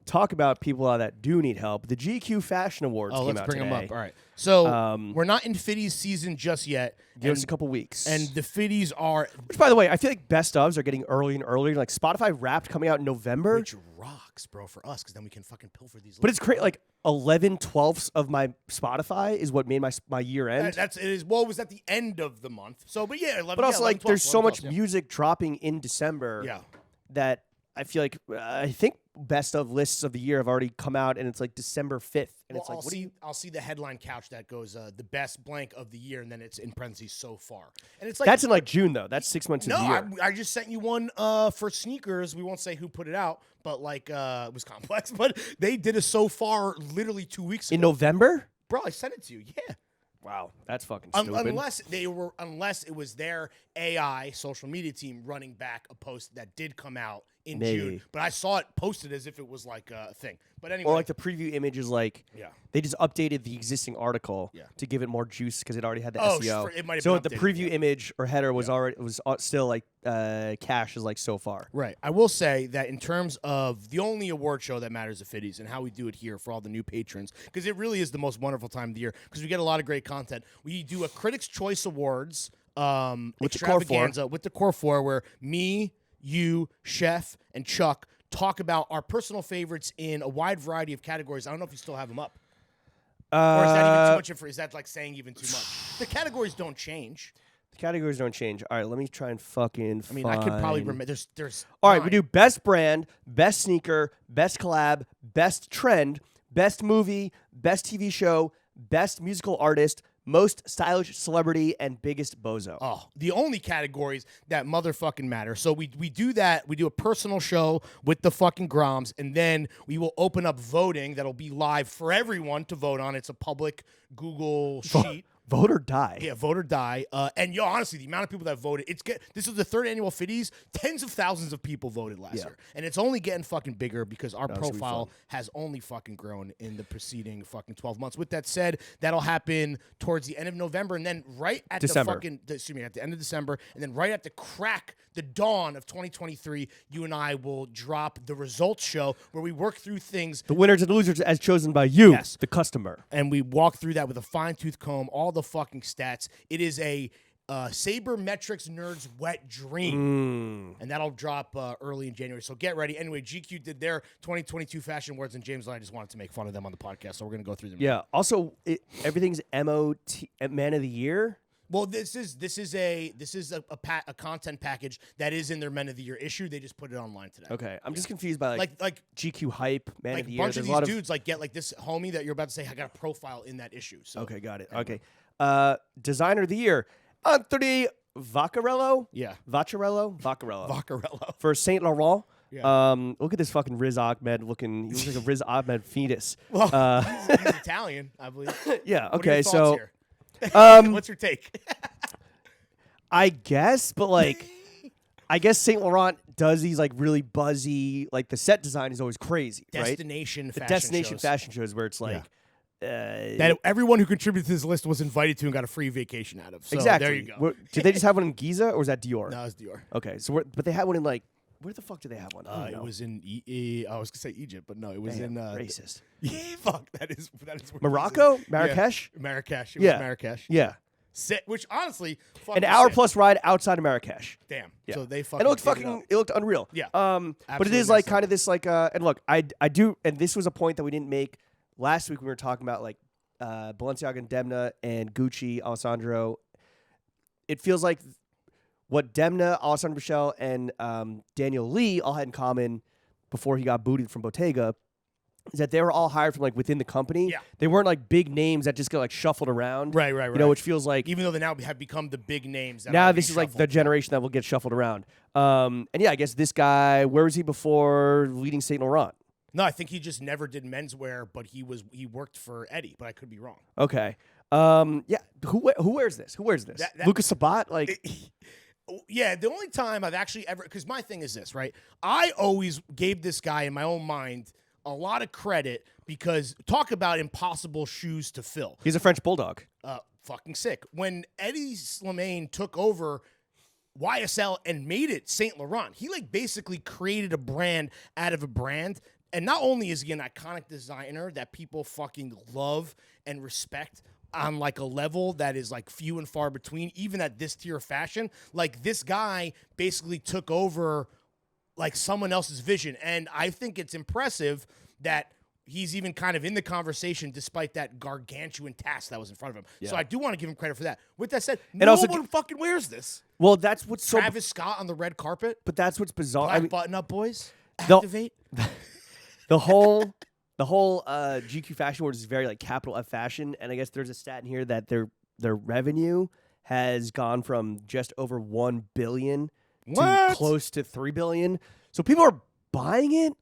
Speaker 1: Talk about people that do need help. The GQ Fashion Awards came
Speaker 2: Let's
Speaker 1: out
Speaker 2: bring
Speaker 1: today.
Speaker 2: them up. All right. So we're not in Fitties season just yet.
Speaker 1: Give us a couple weeks.
Speaker 2: And the Fitties are...
Speaker 1: Which, by the way, I feel like best ofs are getting early and earlier. Like Spotify Wrapped coming out in November.
Speaker 2: Which rocks, bro, for us, because then we can fucking pilfer these.
Speaker 1: But it's crazy. Like 11/12ths of my Spotify is what made my year end.
Speaker 2: It is. Well, it was at the end of the month. So, but yeah, 11.
Speaker 1: But also,
Speaker 2: 11,
Speaker 1: like,
Speaker 2: 12,
Speaker 1: there's so
Speaker 2: 11,
Speaker 1: much
Speaker 2: 12,
Speaker 1: music dropping in December.
Speaker 2: Yeah.
Speaker 1: That I feel like I think best of lists of the year have already come out, and it's like December 5th, and it's like,
Speaker 2: I'll see the headline couch that goes the best blank of the year, and then it's in parentheses so far, and it's like
Speaker 1: that's in like June though. That's 6 months into the year.
Speaker 2: I just sent you one for sneakers. We won't say who put it out, but like it was complex. But they did a so far literally 2 weeks ago.
Speaker 1: In November,
Speaker 2: bro. I sent it to you. Yeah.
Speaker 1: Wow, that's fucking stupid.
Speaker 2: Unless it was their AI social media team running back a post that did come out in June, but I saw it posted as if it was like a thing. But anyway,
Speaker 1: or like the preview image is like, they just updated the existing article to give it more juice because it already had the SEO.
Speaker 2: It might have
Speaker 1: so
Speaker 2: been
Speaker 1: the
Speaker 2: updated,
Speaker 1: preview image or header was still like cache is like so far.
Speaker 2: Right. I will say that in terms of the only award show that matters at Fitties and how we do it here for all the new patrons, because it really is the most wonderful time of the year because we get a lot of great content. We do a Critics' Choice Awards
Speaker 1: with the core four.
Speaker 2: With the core four, where me, you, Chef, and Chuck talk about our personal favorites in a wide variety of categories. I don't know if you still have them up. Or is that even too much? Is that like saying even too much? The categories don't change.
Speaker 1: The categories don't change. All right, let me try and fucking
Speaker 2: I mean, I could probably remember. There's
Speaker 1: all right, we do best brand, best sneaker, best collab, best trend, best movie, best TV show, best musical artist, most stylish celebrity, and biggest bozo.
Speaker 2: Oh, the only categories that motherfucking matter. So we do that. We do a personal show with the fucking Groms, and then we will open up voting that'll be live for everyone to vote on. It's a public Google sheet.
Speaker 1: Vote or die.
Speaker 2: Yeah, vote or die. And honestly, the amount of people that voted, this was the 3rd annual Fitties. Tens of thousands of people voted last year. And it's only getting fucking bigger because our profile has only fucking grown in the preceding fucking 12 months. With that said, that'll happen towards the end of November, and then right at at the end of December, and then right at the dawn of 2023, you and I will drop the results show where we work through things.
Speaker 1: The winners and losers as chosen by you, the customer.
Speaker 2: And we walk through that with a fine-tooth comb, all the fucking stats. It is a sabermetrics nerd's wet dream. And that'll drop early in January. So get ready. Anyway, GQ did their 2022 Fashion Awards, and James and I just wanted to make fun of them on the podcast, so we're going to go through them.
Speaker 1: Yeah. Also, everything's MOT, Man of the Year.
Speaker 2: Well, this is a content package that is in their Men of the Year issue. They just put it online today.
Speaker 1: Okay, I'm just confused by like GQ hype Man of the Year.
Speaker 2: Bunch of these dudes get like this homie that you're about to say. I got a profile in that issue. So.
Speaker 1: Okay, got it. Okay, Designer of the Year, Anthony Vaccarello.
Speaker 2: Yeah,
Speaker 1: Vaccarello for Saint Laurent. Yeah. Look at this fucking Riz Ahmed looking. He looks like a Riz Ahmed fetus.
Speaker 2: Well, he's Italian, I believe.
Speaker 1: Yeah. Okay. So.
Speaker 2: Here? What's your take?
Speaker 1: I guess, but I guess Saint Laurent does these like really buzzy, like the set design is always crazy,
Speaker 2: Destination
Speaker 1: right?
Speaker 2: fashion
Speaker 1: fashion shows where it's like
Speaker 2: that everyone who contributed to this list was invited to and got a free vacation out of. So
Speaker 1: exactly.
Speaker 2: There you go.
Speaker 1: Did they just have one in Giza or was that Dior?
Speaker 2: No, it was Dior.
Speaker 1: Okay, so but they had one in like. Where the fuck do they have one?
Speaker 2: It was in I was gonna say Egypt, but no, it was in
Speaker 1: racist.
Speaker 2: Yeah, fuck. That is
Speaker 1: Morocco, Marrakesh,
Speaker 2: yeah. Marrakesh. It was Marrakesh.
Speaker 1: Yeah.
Speaker 2: Which honestly,
Speaker 1: an hour plus ride outside of Marrakesh.
Speaker 2: Damn.
Speaker 1: Yeah.
Speaker 2: So they fucking.
Speaker 1: And it looked unreal.
Speaker 2: Yeah.
Speaker 1: But it is like kind of this like and look, I do, and this was a point that we didn't make last week when we were talking about like Balenciaga and Demna and Gucci, Alessandro. It feels like. What Demna, Alessandro Michel, and Daniel Lee all had in common before he got booted from Bottega is that they were all hired from like within the company.
Speaker 2: Yeah.
Speaker 1: They weren't like big names that just get like shuffled around.
Speaker 2: Right.
Speaker 1: You know, which feels like
Speaker 2: even though they now have become the big names. That
Speaker 1: now this is like the generation that will get shuffled around. And yeah, I guess this guy, where was he before leading Saint Laurent?
Speaker 2: No, I think he just never did menswear, but he worked for Eddie, but I could be wrong.
Speaker 1: Okay. Yeah. Who wears this? Who wears this? Lucas Sabat? Like.
Speaker 2: Yeah, the only time I've actually ever, because my thing is this, right? I always gave this guy in my own mind a lot of credit because talk about impossible shoes to fill.
Speaker 1: He's a French bulldog.
Speaker 2: Fucking sick. When Eddie Slimane took over YSL and made it Saint Laurent, he like basically created a brand out of a brand. And not only is he an iconic designer that people fucking love and respect, on like a level that is like few and far between, even at this tier of fashion. Like this guy basically took over like someone else's vision. And I think it's impressive that he's even kind of in the conversation despite that gargantuan task that was in front of him. Yeah. So I do want to give him credit for that. With that said, no one fucking wears this.
Speaker 1: Well, that's what's
Speaker 2: Travis Scott on the red carpet.
Speaker 1: But that's what's bizarre.
Speaker 2: Black button-up boys. Activate.
Speaker 1: The whole GQ Fashion Awards is very like capital F fashion, and I guess there's a stat in here that their revenue has gone from just over $1 billion to close to $3 billion. So people are buying it,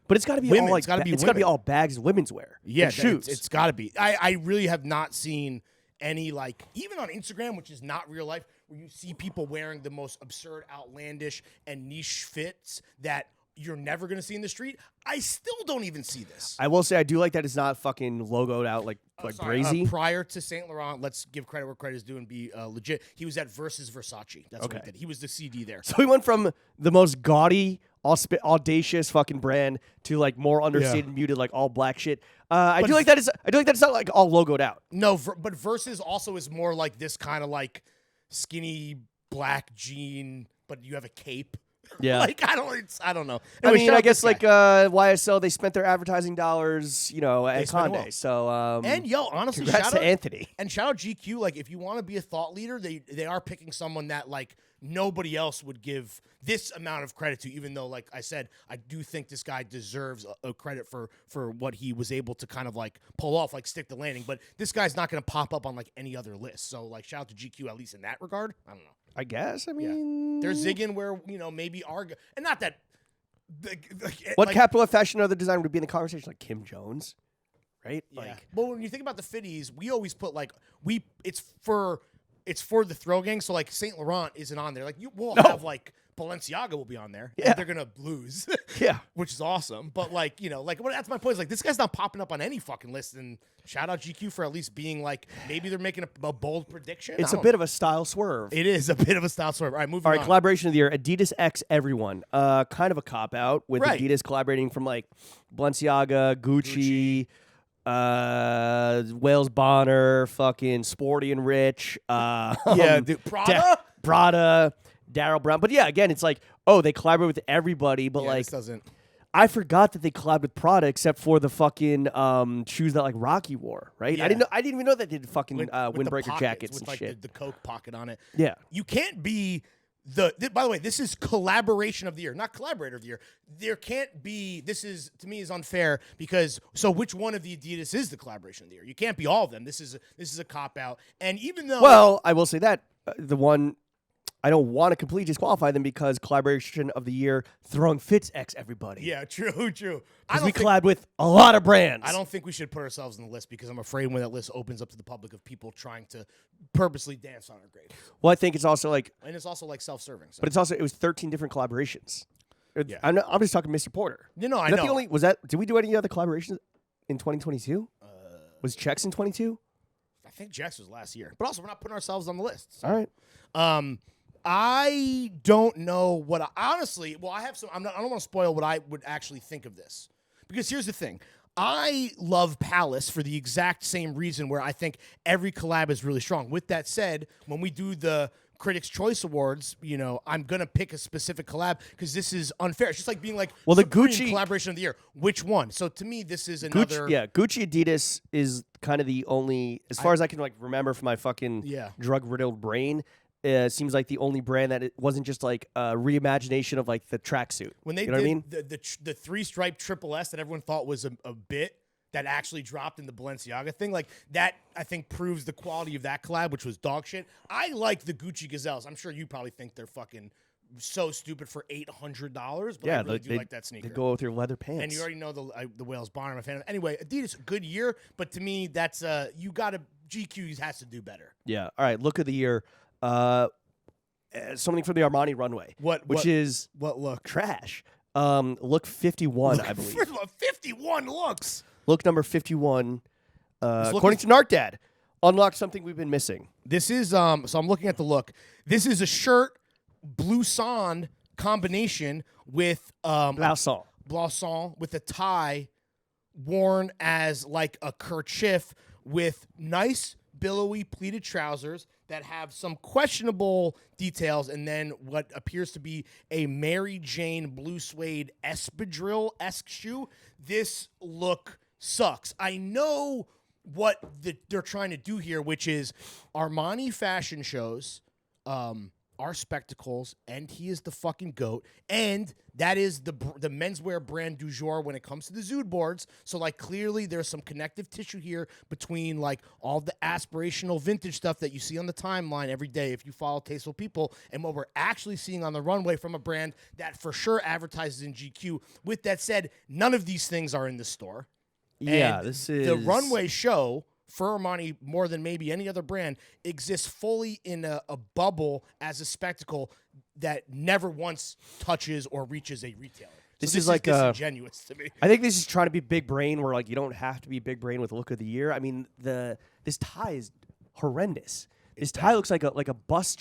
Speaker 1: but it's got to be all like it's got to be all bags and women's wear.
Speaker 2: Yeah,
Speaker 1: and shoes.
Speaker 2: It's got to be. I really have not seen any like even on Instagram, which is not real life, where you see people wearing the most absurd, outlandish, and niche fits that you're never going to see in the street. I still don't even see this.
Speaker 1: I will say I do like that it's not fucking logoed out like brazy.
Speaker 2: Prior to Saint Laurent, let's give credit where credit is due and be legit. He was at Versus Versace. That's what he did. He was the CD there.
Speaker 1: So he went from the most gaudy, audacious fucking brand to like more understated, muted, like all black shit. I do like that it's not like all logoed out.
Speaker 2: No, but Versus also is more like this kind of like skinny black jean, but you have a cape.
Speaker 1: Yeah,
Speaker 2: like I don't know.
Speaker 1: Anyway, I guess like YSL, they spent their advertising dollars, at Conde.
Speaker 2: Well.
Speaker 1: So
Speaker 2: and honestly,
Speaker 1: congrats to Anthony.
Speaker 2: And shout out GQ. Like if you want to be a thought leader, they are picking someone that like nobody else would give this amount of credit to. Even though, like I said, I do think this guy deserves a credit for what he was able to kind of like pull off, like stick the landing. But this guy's not going to pop up on like any other list. So like shout out to GQ at least in that regard. I don't know.
Speaker 1: I guess. I mean,
Speaker 2: they're zigging where maybe and not that.
Speaker 1: What capital of fashion other designer would be in the conversation? Like Kim Jones. right?
Speaker 2: Yeah.
Speaker 1: Like,
Speaker 2: Well, when you think about the Fitties, we always put like it's for the throw gang. So like Saint Laurent isn't on there. Like we'll have like Balenciaga will be on there.
Speaker 1: Yeah.
Speaker 2: And they're gonna lose.
Speaker 1: yeah.
Speaker 2: Which is awesome. But like, that's my point. Is like this guy's not popping up on any fucking list. And shout out GQ for at least being like, maybe they're making a bold prediction.
Speaker 1: It's a bit of a style swerve.
Speaker 2: It is a bit of a style swerve. All right, moving on.
Speaker 1: All right, collaboration of the year, Adidas X Everyone. Kind of a cop-out with Adidas collaborating from like Balenciaga, Gucci. Wales Bonner, fucking Sporty and Rich.
Speaker 2: Dude,
Speaker 1: Prada, Daryl Brown. But yeah, again, it's like, they collaborate with everybody, but like,
Speaker 2: this doesn't.
Speaker 1: I forgot that they collabed with Prada except for the fucking shoes that like Rocky wore, right?
Speaker 2: Yeah.
Speaker 1: I didn't even know that they did fucking
Speaker 2: With
Speaker 1: windbreaker
Speaker 2: the pockets,
Speaker 1: jackets
Speaker 2: with
Speaker 1: and
Speaker 2: like
Speaker 1: shit.
Speaker 2: The Coke pocket on it.
Speaker 1: Yeah.
Speaker 2: You can't be by the way, this is collaboration of the year, not collaborator of the year. There can't be, this is, to me, is unfair because, so which one of the Adidas is the collaboration of the year? You can't be all of them. This is a cop-out. And even though...
Speaker 1: Well, I will say that the one... I don't want to completely disqualify them because collaboration of the year, Throwing Fits X Everybody.
Speaker 2: Yeah, true.
Speaker 1: Because we collab with a lot of brands.
Speaker 2: I don't think we should put ourselves on the list because I'm afraid when that list opens up to the public of people trying to purposely dance on our grave.
Speaker 1: Well, I think it's also like...
Speaker 2: And it's also like self-serving. So.
Speaker 1: But it's also, it was 13 different collaborations.
Speaker 2: Yeah.
Speaker 1: I'm just talking Mr. Porter.
Speaker 2: No, I know.
Speaker 1: Did we do any other collaborations in 2022? Was Chex in 22?
Speaker 2: I think Chex was last year. But also, we're not putting ourselves on the list. So.
Speaker 1: All right.
Speaker 2: I don't know what honestly. Well, I have some. I don't want to spoil what I would actually think of this because here's the thing. I love Palace for the exact same reason where I think every collab is really strong. With that said, when we do the Critics' Choice Awards, I'm gonna pick a specific collab because this is unfair. It's just like being like,
Speaker 1: well, the
Speaker 2: Supreme
Speaker 1: Gucci
Speaker 2: collaboration of the year. Which one? So to me, this is another.
Speaker 1: Gucci Adidas is kind of the only, as far as I can like remember from my fucking drug-riddled brain. Seems like the only brand that it wasn't just like a reimagination of like the tracksuit.
Speaker 2: When they
Speaker 1: did what I mean?
Speaker 2: the three-stripe triple S that everyone thought was a bit that actually dropped in the Balenciaga thing, like that I think proves the quality of that collab, which was dog shit. I like the Gucci Gazelles. I'm sure you probably think they're fucking so stupid for $800, but I really do like that sneaker.
Speaker 1: They go with your leather pants.
Speaker 2: And you already know the Wales Bonner. I'm a fan of. Anyway, Adidas, good year, but to me, that's GQ has to do better.
Speaker 1: Yeah. All right. Look of the year. Something from the Armani runway. What look? Trash. Look 51, I believe.
Speaker 2: 51 looks.
Speaker 1: Look number 51. According to Narcdad, unlock something we've been missing.
Speaker 2: This is so I'm looking at the look. This is a shirt, blouson combination with blouson with a tie worn as like a kerchief with nice billowy pleated trousers that have some questionable details, and then what appears to be a Mary Jane blue suede espadrille-esque shoe. This look sucks. I know what they're trying to do here, which is Armani fashion shows are spectacles, and he is the fucking GOAT, and that is the menswear brand du jour when it comes to the Zood boards. So, like, clearly there's some connective tissue here between, like, all the aspirational vintage stuff that you see on the timeline every day if you follow Tasteful People, and what we're actually seeing on the runway from a brand that for sure advertises in GQ. With that said, none of these things are in the store.
Speaker 1: Yeah,
Speaker 2: and
Speaker 1: this is...
Speaker 2: The runway show... for Armani, more than maybe any other brand, exists fully in a bubble as a spectacle that never once touches or reaches a retailer.
Speaker 1: This
Speaker 2: is
Speaker 1: is like
Speaker 2: disingenuous to me.
Speaker 1: I think this is trying to be big brain, where like you don't have to be big brain with look of the year. I mean, this tie is horrendous. This tie looks like a bus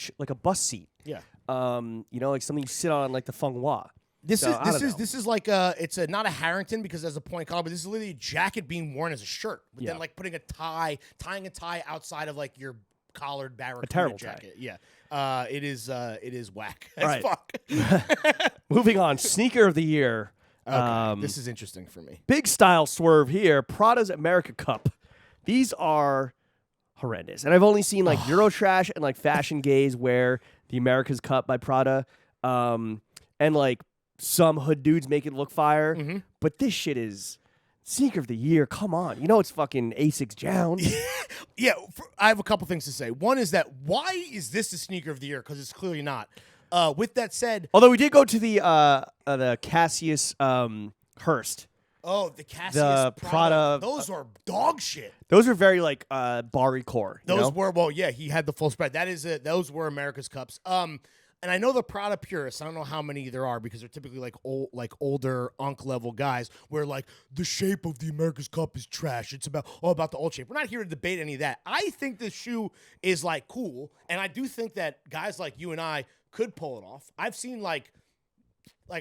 Speaker 1: seat.
Speaker 2: Yeah.
Speaker 1: Like something you sit on like the Feng Hua.
Speaker 2: This is like it's not a Harrington because there's a point collar, but this is literally a jacket being worn as a shirt. But then like putting tying a tie outside of like your collared barracuda jacket.
Speaker 1: Tie.
Speaker 2: Yeah. It is whack as
Speaker 1: right.
Speaker 2: fuck.
Speaker 1: Moving on, sneaker of the year.
Speaker 2: Okay. This is interesting for me.
Speaker 1: Big style swerve here. Prada's America Cup. These are horrendous, and I've only seen like Eurotrash and like Fashion Gaze wear the America's Cup by Prada, and like. Some hood dudes make it look fire, but this shit is sneaker of the year. Come on. It's fucking Asics Jones.
Speaker 2: Yeah, I have a couple things to say. One is that why is this the sneaker of the year? Because it's clearly not. With that said...
Speaker 1: Although we did go to the Cassius Hurst
Speaker 2: Oh, the Cassius
Speaker 1: The Prada.
Speaker 2: Those are dog shit.
Speaker 1: Those were very like Bari core.
Speaker 2: Those were he had the full spread. That is it. Those were America's Cups. And I know the Prada purists. I don't know how many there are because they're typically like older unk level guys. Where like the shape of the America's Cup is trash. It's all about the old shape. We're not here to debate any of that. I think this shoe is like cool, and I do think that guys like you and I could pull it off. I've seen like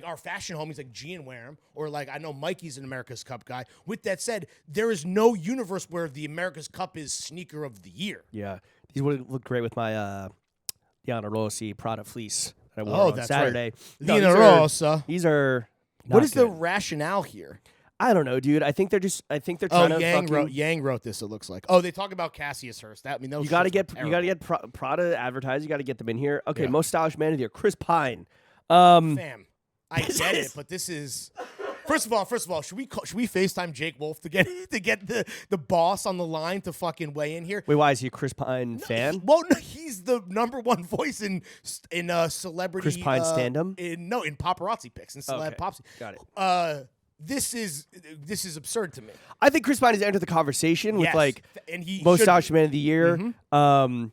Speaker 2: our fashion homies like Gian wear them, or like I know Mikey's an America's Cup guy. With that said, there is no universe where the America's Cup is sneaker of the year.
Speaker 1: Yeah, these would look great with my Diana Rossi Prada fleece that I wore on Saturday.
Speaker 2: Right. Diana Rosa.
Speaker 1: These are.
Speaker 2: What is the rationale here?
Speaker 1: I don't know, dude. I think they're trying to.
Speaker 2: Yang wrote this. It looks like. Oh, they talk about Cassius Hurst. You
Speaker 1: got to get Prada advertised. You got to get them in here. Okay, most stylish man of the year, Chris Pine.
Speaker 2: Fam. I get it, but this is first of all, should we FaceTime Jake Wolf to get the boss on the line to fucking weigh in here?
Speaker 1: Wait, why is he a Chris Pine fan?
Speaker 2: No, he's the #1 voice in celebrity
Speaker 1: Chris Pine stand-up?
Speaker 2: In paparazzi pics and celeb pops.
Speaker 1: Got it.
Speaker 2: This is absurd to me.
Speaker 1: I think Chris Pine has entered the conversation with
Speaker 2: and he
Speaker 1: most stylish man of the year. Mm-hmm.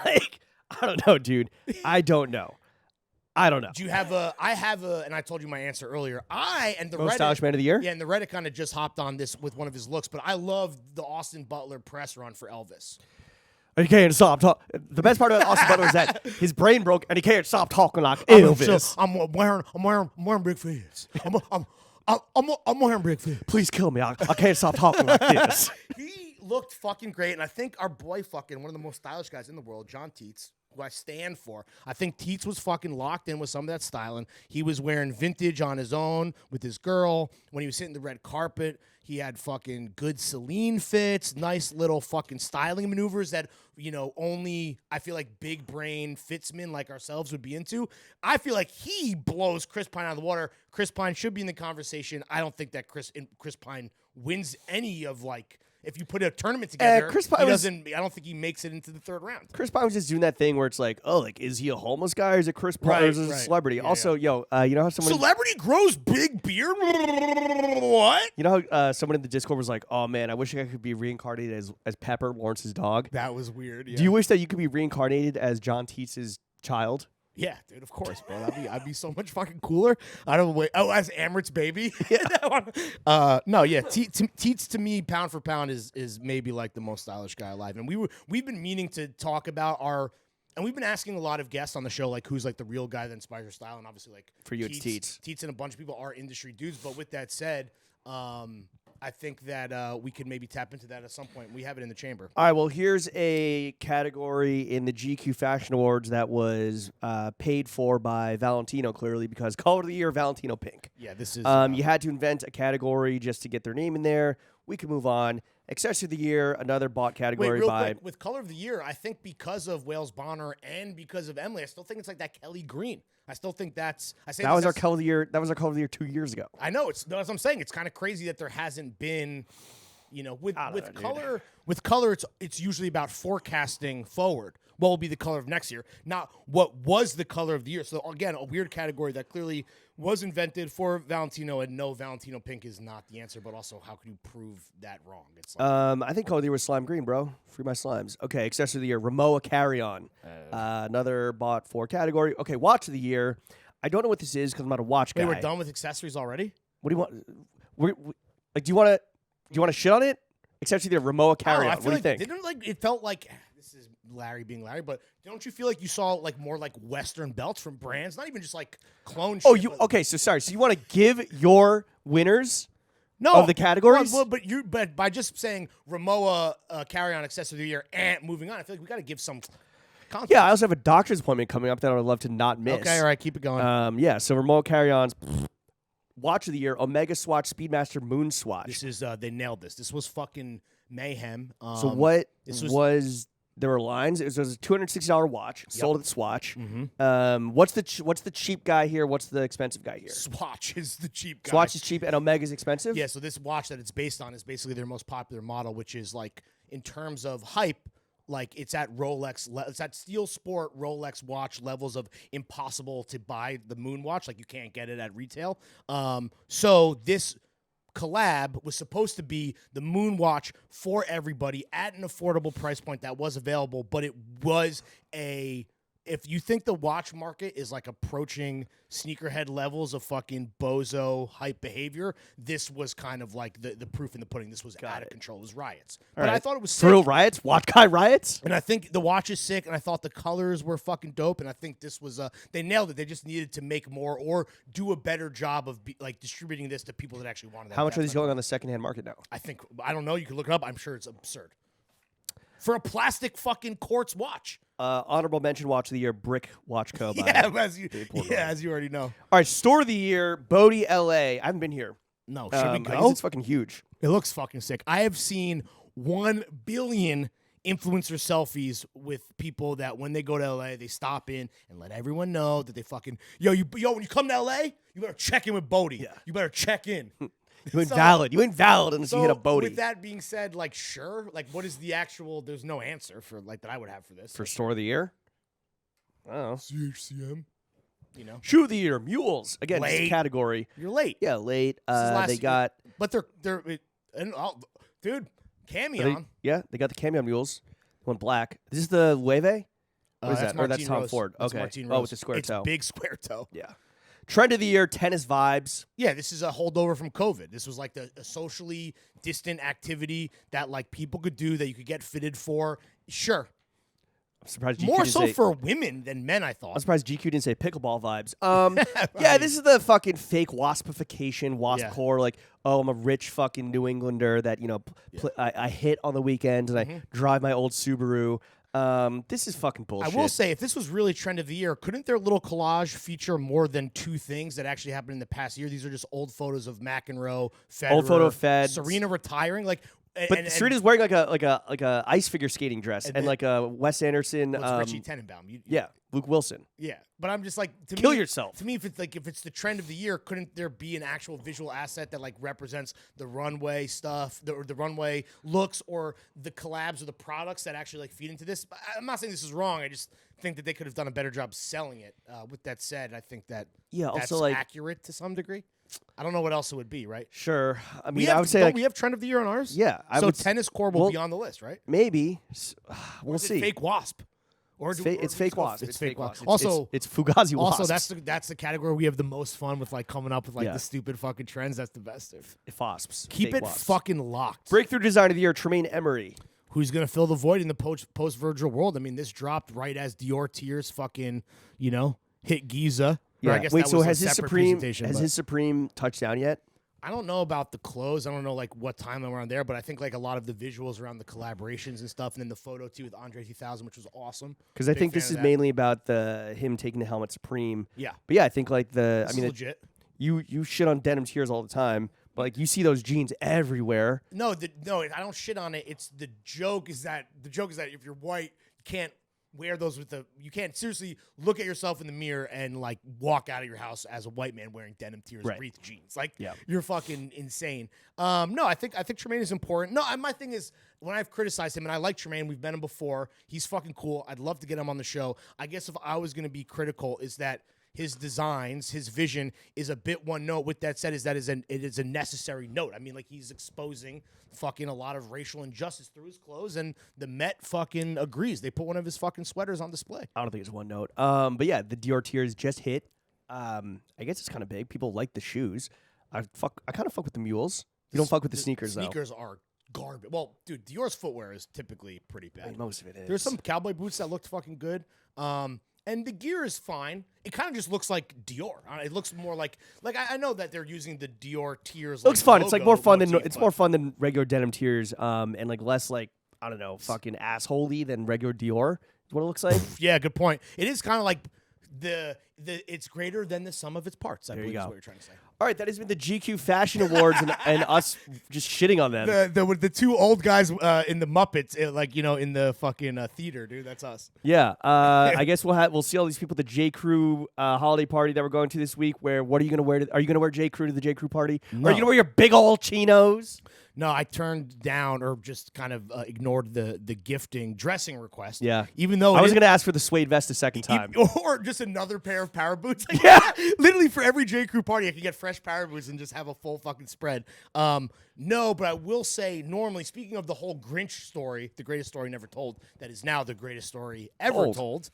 Speaker 1: Like I don't know, dude. I don't know.
Speaker 2: Do you have I have and I told you my answer earlier. And the
Speaker 1: most
Speaker 2: Reddit,
Speaker 1: stylish man of the year?
Speaker 2: Yeah, and the Reddit kind of just hopped on this with one of his looks, but I love the Austin Butler press run for Elvis.
Speaker 1: And he can't stop talking. The best part about Austin Butler is that his brain broke and he can't stop talking like Elvis.
Speaker 2: I'm wearing big fits. I'm wearing big fits.
Speaker 1: Please kill me. I can't stop talking like this.
Speaker 2: He looked fucking great, and I think our boy fucking one of the most stylish guys in the world, John Teets, who I stand for. I think Teets was fucking locked in with some of that styling. He was wearing vintage on his own with his girl. When he was hitting the red carpet, he had fucking good Celine fits, nice little fucking styling maneuvers that, only I feel like big brain fitsmen like ourselves would be into. I feel like he blows Chris Pine out of the water. Chris Pine should be in the conversation. I don't think that Chris Pine wins any of if you put a tournament together, I don't think he makes it into the third round.
Speaker 1: Chris Pine was just doing that thing where it's like, oh, is he a homeless guy or is it Chris Pine or is it a celebrity? Yeah, also, you know how someone
Speaker 2: celebrity grows big beard? What?
Speaker 1: You know how someone in the Discord was like, oh man, I wish I could be reincarnated as Pepper, Lawrence's dog.
Speaker 2: That was weird. Yeah.
Speaker 1: Do you wish that you could be reincarnated as John Teets' child?
Speaker 2: Yeah, dude, of course, bro. I'd be so much fucking cooler. I don't wait. Oh, as Amrit's baby. Teets to me, pound for pound, is maybe like the most stylish guy alive. And we've been meaning to talk about and we've been asking a lot of guests on the show who's like the real guy that inspires your style. And obviously
Speaker 1: for you, it's Teets.
Speaker 2: Teets and a bunch of people are industry dudes. But with that said, I think that we could maybe tap into that at some point. We have it in the chamber.
Speaker 1: All right, well, here's a category in the GQ Fashion Awards that was paid for by Valentino, clearly, because Color of the Year, Valentino Pink.
Speaker 2: Yeah, this is...
Speaker 1: you had to invent a category just to get their name in there. We can move on. Accessory of the Year, another bought category
Speaker 2: real quick, with Color of the Year, I think because of Wales Bonner and because of Emily, I still think it's like that Kelly Green. I still think that was
Speaker 1: our Color of the Year. That was our Color of the Year 2 years ago.
Speaker 2: I know that's what I'm saying. It's kind of crazy that there hasn't been, with color, it's usually about forecasting forward. What will be the color of next year, not what was the color of the year. So again, a weird category that clearly was invented for Valentino, and no, Valentino Pink is not the answer. But also, how can you prove that wrong? It's
Speaker 1: I think Color of the Year was Slime Green, bro. Free my slimes. Okay, Accessory of the Year, Ramoa Carry-On. Another bought for category. Okay, Watch of the Year. I don't know what this is because I'm not a watch guy.
Speaker 2: Wait, we're done with accessories already?
Speaker 1: What do you want? Do you want to shit on it? Accessory of the Year, Ramoa Carry-On. What do you think?
Speaker 2: It felt like this is Larry being Larry, but don't you feel like you saw more like Western belts from brands, not even just like clone shit?
Speaker 1: Oh, okay. So sorry. So you want to give your winners of the categories?
Speaker 2: But by just saying Ramoa Carry-On Accessory of the Year and moving on, I feel like we got to give some context.
Speaker 1: Yeah, I also have a doctor's appointment coming up that I would love to not miss.
Speaker 2: Okay, all right, keep it going.
Speaker 1: So Ramoa Carry-Ons. Watch of the Year, Omega Swatch Speedmaster Moon Swatch.
Speaker 2: This is they nailed this. This was fucking mayhem.
Speaker 1: So what was there were lines? It was a $260 watch sold at Swatch.
Speaker 2: Mm-hmm.
Speaker 1: What's the cheap guy here? What's the expensive guy here?
Speaker 2: Swatch is the cheap guy.
Speaker 1: Swatch is cheap and Omega's expensive?
Speaker 2: Yeah, so this watch that it's based on is basically their most popular model, which is like in terms of hype, like it's at Rolex, it's at Steel Sport Rolex watch levels of impossible to buy the Moon watch. Like you can't get it at retail. So this collab was supposed to be the Moon watch for everybody at an affordable price point that was available, but it was if you think the watch market is like approaching sneakerhead levels of fucking bozo hype behavior, this was kind of like the proof in the pudding. This was out of control. It was riots. But I thought it was sick.
Speaker 1: For real riots? Watch guy riots?
Speaker 2: And I think the watch is sick, and I thought the colors were fucking dope, and I think this was they nailed it. They just needed to make more or do a better job of like distributing this to people that actually wanted it.
Speaker 1: How much are these going on the secondhand market now?
Speaker 2: I don't know. You can look it up. I'm sure it's absurd. For a plastic fucking quartz watch.
Speaker 1: Honorable mention watch of the year, Brick Watch Co.
Speaker 2: As you already know.
Speaker 1: All right, store of the year, Blvd, LA. I haven't been here.
Speaker 2: No, should we go?
Speaker 1: I guess it's fucking huge.
Speaker 2: It looks fucking sick. I have seen 1 billion influencer selfies with people that when they go to LA, they stop in and let everyone know that they fucking when you come to LA, you better check in with Blvd. Yeah. You better check in.
Speaker 1: You ain't valid. You ain't valid unless you hit a Blvd.
Speaker 2: With that being said, like, sure, like, what is the actual? There's no answer for like that I would have for this.
Speaker 1: For store of the year? I don't know.
Speaker 2: CHCM. You know,
Speaker 1: shoe of the year, mules. Again, this is a category.
Speaker 2: You're late.
Speaker 1: Yeah, late. They got,
Speaker 2: but dude, Camion.
Speaker 1: They got the Camion mules. One black. This is the Loewe. What is that? Or that's Tom
Speaker 2: Rose.
Speaker 1: Ford.
Speaker 2: That's
Speaker 1: okay.
Speaker 2: With
Speaker 1: the square toe.
Speaker 2: It's big square toe.
Speaker 1: Yeah. Trend of the year, tennis vibes.
Speaker 2: Yeah, this is a holdover from COVID. This was like a socially distant activity that like people could do that you could get fitted for. Sure.
Speaker 1: I'm surprised GQ
Speaker 2: more
Speaker 1: didn't
Speaker 2: so
Speaker 1: say,
Speaker 2: for women than men, I thought.
Speaker 1: I'm surprised GQ didn't say pickleball vibes. Yeah, this is the fucking fake waspification, wasp core. Like, oh, I'm a rich fucking New Englander that, I hit on the weekends and I drive my old Subaru. This is fucking bullshit.
Speaker 2: I will say, if this was really trend of the year, couldn't their little collage feature more than 2 things that actually happened in the past year? These are just old photos of McEnroe, Federer,
Speaker 1: old photo of Fed,
Speaker 2: Serena retiring, like.
Speaker 1: But Serena's wearing like a ice figure skating dress and like a Wes Anderson.
Speaker 2: Richie Tenenbaum.
Speaker 1: Luke Wilson.
Speaker 2: Yeah, but I'm just like
Speaker 1: kill yourself.
Speaker 2: To me, if it's the trend of the year, couldn't there be an actual visual asset that like represents the runway stuff, the runway looks, or the collabs or the products that actually like feed into this? I'm not saying this is wrong. I just think that they could have done a better job selling it. With that said, I think that that's
Speaker 1: also like
Speaker 2: accurate to some degree. I don't know what else it would be, right?
Speaker 1: Sure. I mean, I would say
Speaker 2: we have trend of the year on ours.
Speaker 1: Yeah.
Speaker 2: So tennis core will be on the list, right?
Speaker 1: Maybe. We'll see.
Speaker 2: Fake wasp.
Speaker 1: It's fake wasp.
Speaker 2: It's fake wasp.
Speaker 1: Also, it's Fugazi wasp.
Speaker 2: Also, that's the category we have the most fun with, like coming up with like the stupid fucking trends. That's the best.
Speaker 1: Wasps.
Speaker 2: Keep it fucking locked.
Speaker 1: Breakthrough design of the year, Tremaine Emery.
Speaker 2: Who's gonna fill the void in the post Virgil world? I mean, this dropped right as Dior Tears fucking hit Giza.
Speaker 1: Yeah.
Speaker 2: I guess
Speaker 1: wait, so has his Supreme touchdown yet?
Speaker 2: I don't know about the clothes. I don't know like what timeline we're on there, but I think like a lot of the visuals around the collaborations and stuff, and then the photo too with Andre 3000, which was awesome.
Speaker 1: Because I think this is mainly about him taking the helmet Supreme.
Speaker 2: Yeah,
Speaker 1: but yeah, I think like
Speaker 2: legit.
Speaker 1: You shit on denim tears all the time, but like you see those jeans everywhere.
Speaker 2: No, I don't shit on it. It's the joke is that if you're white, you can't wear those you can't seriously look at yourself in the mirror and like walk out of your house as a white man wearing denim tears wreath jeans. Like you're fucking insane. No, I think Tremaine is important. No, my thing is when I've criticized him, and I like Tremaine, we've met him before. He's fucking cool. I'd love to get him on the show. I guess if I was going to be critical is that his designs, his vision is a bit one note. With that said, it is a necessary note. I mean, like he's exposing fucking a lot of racial injustice through his clothes, and the Met fucking agrees. They put one of his fucking sweaters on display.
Speaker 1: I don't think it's one note. But yeah, the Dior Tears just hit. I guess it's kind of big. People like the shoes. I kind of fuck with the mules. You don't fuck with the sneakers though.
Speaker 2: Sneakers are garbage. Well, dude, Dior's footwear is typically pretty bad.
Speaker 1: I mean, most of it is.
Speaker 2: There's some cowboy boots that looked fucking good. And the gear is fine. It kind of just looks like Dior. It looks more like I know that they're using the Dior Tears.
Speaker 1: Looks fun. It's like more fun than regular denim Tears. And like less like I don't know, fucking assholey than regular Dior. Is what it looks like.
Speaker 2: Yeah, good point. It is kind of like it's greater than the sum of its parts. I believe is what you're trying to say.
Speaker 1: All right, that has been the GQ Fashion Awards and us just shitting on them.
Speaker 2: The 2 old guys in the Muppets, in the fucking theater, dude. That's us.
Speaker 1: Yeah, I guess we'll see all these people at the J. Crew holiday party that we're going to this week. What are you gonna wear? Are you gonna wear J. Crew to the J. Crew party?
Speaker 2: No.
Speaker 1: Are you gonna wear your big old chinos?
Speaker 2: No, I turned down or just kind of ignored the gifting dressing request.
Speaker 1: Yeah.
Speaker 2: Even though
Speaker 1: I was going to ask for the suede vest a second time.
Speaker 2: or just another pair of power boots. Like,
Speaker 1: Yeah.
Speaker 2: Literally for every J. Crew party, I could get fresh power boots and just have a full fucking spread. No, but I will say, normally, speaking of the whole Grinch story, the greatest story never told, that is now the greatest story ever told.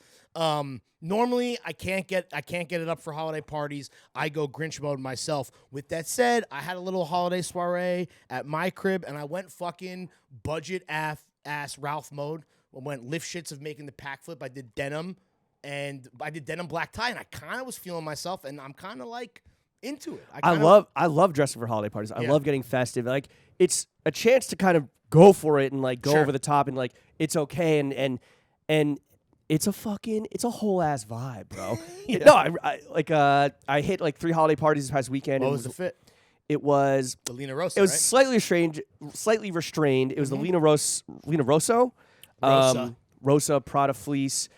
Speaker 2: Normally, I can't get it up for holiday parties. I go Grinch mode myself. With that said, I had a little holiday soiree at my crib, and I went fucking budget ass Ralph mode. I went lift shits of making the pack flip. I did denim, and I did denim black tie, and I kind of was feeling myself, and I'm kind of like into it. I
Speaker 1: love dressing for holiday parties. I love getting festive. Like, it's a chance to kind of go for it and like go over the top, and like it's okay, and it's a whole ass vibe, bro. No, I hit like 3 holiday parties this past weekend.
Speaker 2: What was the fit?
Speaker 1: It was
Speaker 2: the Lina Rosa.
Speaker 1: It was
Speaker 2: right?
Speaker 1: slightly restrained. It was the Lina Rosso, Rosa Prada fleece.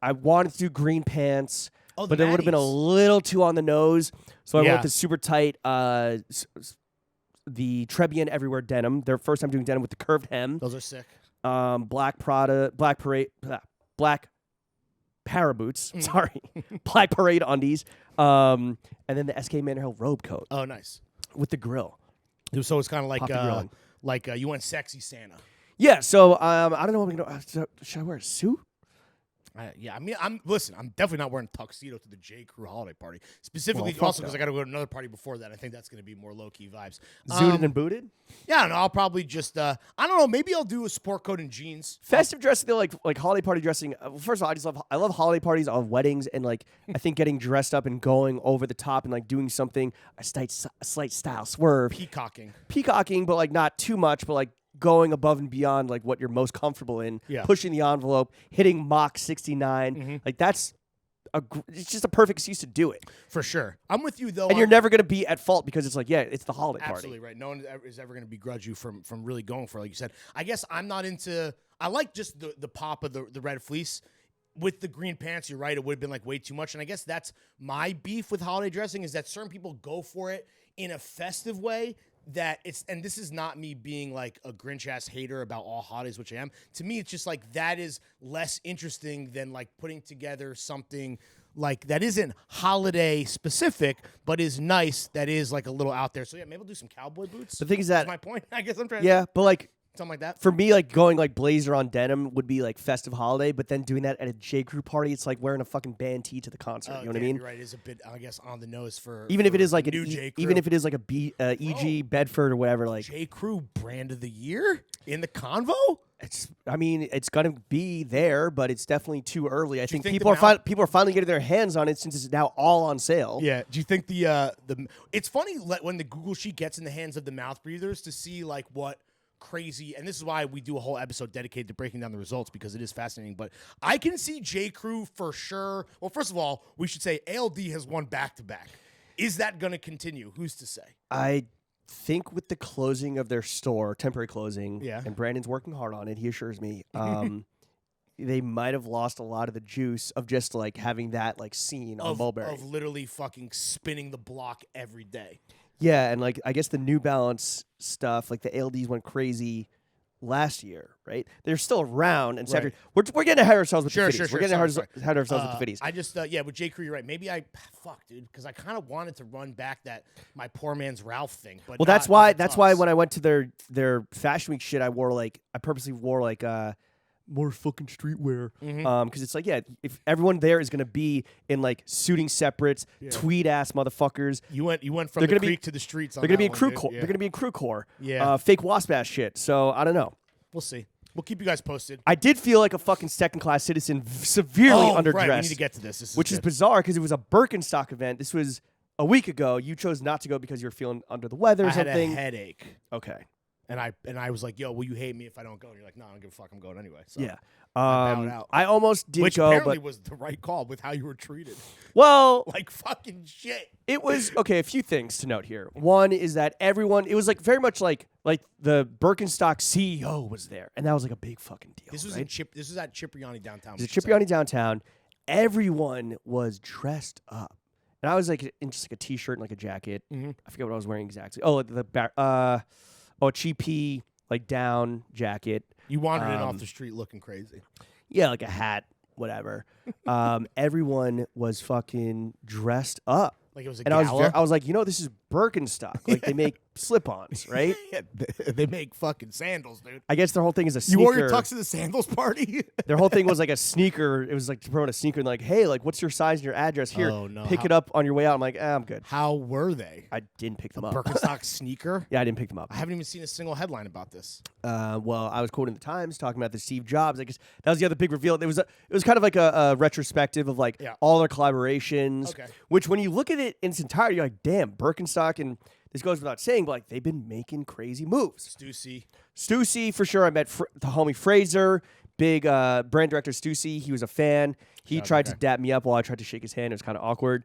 Speaker 1: I wanted to do green pants, but it would have been a little too on the nose. So I went with the super tight, the Trebbian Everywhere denim. Their first time doing denim with the curved hem.
Speaker 2: Those are sick.
Speaker 1: Black para boots. Sorry, Black Parade undies. And then the SK Manor Hill robe coat.
Speaker 2: Oh, nice.
Speaker 1: With the grill.
Speaker 2: So it's kind of like you went sexy Santa.
Speaker 1: Yeah. So I don't know what I'm gonna. Should I wear a suit?
Speaker 2: I mean, I'm definitely not wearing a tuxedo to the J. Crew holiday party. Specifically,
Speaker 1: Well,
Speaker 2: also because I got to go to another party before that. I think that's going to be more low key vibes.
Speaker 1: Zooted and booted.
Speaker 2: Yeah, I don't know. I'll probably just I don't know. Maybe I'll do a sport coat and jeans.
Speaker 1: Festive dressing, though, like holiday party dressing. First of all, I love holiday parties on weddings, and like I think getting dressed up and going over the top and like doing something a slight style swerve, peacocking, but like not too much, but like going above and beyond like what you're most comfortable in, pushing the envelope, hitting Mach 69. Like that's it's just a perfect excuse to do it.
Speaker 2: For sure. I'm with you though.
Speaker 1: And you're never going to be at fault because it's like, it's the holiday party.
Speaker 2: Absolutely right. No one is ever going to begrudge you from really going for it, like you said. I guess I'm not into, I like just the pop of the red fleece. With the green pants, you're right, it would have been like way too much. And I guess that's my beef with holiday dressing is that certain people go for it in a festive way that it's, and this is not me being like a Grinch ass hater about all holidays, which I am. To me, it's just like that is less interesting than like putting together something like that isn't holiday specific, but is nice, that is like a little out there. So yeah, maybe we'll do some cowboy boots.
Speaker 1: The thing is
Speaker 2: that's my point. I guess I'm trying
Speaker 1: to but like
Speaker 2: something like that.
Speaker 1: For me, like going like blazer on denim would be like festive holiday, but then doing that at a J. Crew party, it's like wearing a fucking band tee to the concert. You know what I mean?
Speaker 2: You're right. It's a bit, I guess, on the nose for
Speaker 1: even if it is like
Speaker 2: new J. Crew.
Speaker 1: Even if it is like a E.G. Bedford or whatever. Like
Speaker 2: J. Crew brand of the year in the convo.
Speaker 1: It's gonna be there, but it's definitely too early. I think people are finally getting their hands on it since it's now all on sale.
Speaker 2: Yeah. Do you think the it's funny when the Google sheet gets in the hands of the mouth breathers to see like what crazy, and this is why we do a whole episode dedicated to breaking down the results because it is fascinating. But I can see J. Crew for sure. Well, first of all, we should say ALD has won back-to-back. Is that going to continue? Who's to say?
Speaker 1: I think with the closing of their store, temporary closing, and Brandon's working hard on it, he assures me, they might have lost a lot of the juice of just like having that like scene on Mulberry.
Speaker 2: Of literally fucking spinning the block every day.
Speaker 1: Yeah, and like I guess the New Balance stuff, like the ALDs went crazy last year, right? They're still around, and we're getting ahead of ourselves with the Fitties. We're getting ahead of ourselves with the Fitties.
Speaker 2: I just with J. Crew, you're right. Maybe dude, because I kind of wanted to run back that my poor man's Ralph thing. But
Speaker 1: that's why when I went to their Fashion Week shit, I purposely wore like more fucking streetwear, because it's like if everyone there is gonna be in like suiting separates, tweed ass motherfuckers.
Speaker 2: You went from the creek to the streets.
Speaker 1: They're gonna be in crew core. They're gonna be in crew core. Fake wasp ass shit. So I don't know.
Speaker 2: We'll see. We'll keep you guys posted.
Speaker 1: I did feel like a fucking second class citizen, severely underdressed.
Speaker 2: Right. We need to get to this.
Speaker 1: Which is bizarre because it was a Birkenstock event. This was a week ago. You chose not to go because you were feeling under the weather or something.
Speaker 2: I had a headache.
Speaker 1: Okay.
Speaker 2: And I was like, yo, will you hate me if I don't go? And you're like, no, I don't give a fuck. I'm going anyway. So
Speaker 1: yeah. I almost did
Speaker 2: Which
Speaker 1: go,
Speaker 2: apparently
Speaker 1: but
Speaker 2: was the right call with how you were treated.
Speaker 1: Well,
Speaker 2: like fucking shit.
Speaker 1: It was okay. A few things to note here. One is that everyone. It was like very much like the Birkenstock CEO was there, and that was like a big fucking deal.
Speaker 2: This was This was at Cipriani downtown.
Speaker 1: It was at Cipriani downtown. Everyone was dressed up, and I was like in just like a t-shirt and like a jacket. I forget what I was wearing exactly. a cheapy like down jacket.
Speaker 2: You wandered in off the street looking crazy.
Speaker 1: Yeah, like a hat, whatever. Everyone was fucking dressed up.
Speaker 2: Like it was a
Speaker 1: and
Speaker 2: gala?
Speaker 1: I was like, this is Birkenstock. Like they make slip-ons, right?
Speaker 2: Yeah, they make fucking sandals, dude.
Speaker 1: I guess their whole thing is a sneaker.
Speaker 2: You wore your tux to the sandals party?
Speaker 1: Their whole thing was like a sneaker. It was like to promote a sneaker and like, hey, like what's your size and your address here?
Speaker 2: Oh, no.
Speaker 1: Pick it up on your way out. I'm like, I'm good.
Speaker 2: How were they?
Speaker 1: I didn't pick them up.
Speaker 2: Birkenstock sneaker?
Speaker 1: Yeah, I didn't pick them up.
Speaker 2: I haven't even seen a single headline about this.
Speaker 1: Well, I was quoting the Times talking about the Steve Jobs. I guess that was the other big reveal. It was kind of like a retrospective of like all their collaborations.
Speaker 2: Okay.
Speaker 1: Which when you look at it in its entirety, you're like, damn, Birkenstock, and this goes without saying, but like they've been making crazy moves. Stussy for sure. I met the homie Fraser, big brand director Stussy. He was a fan. He tried to dap me up while I tried to shake his hand. It was kind of awkward.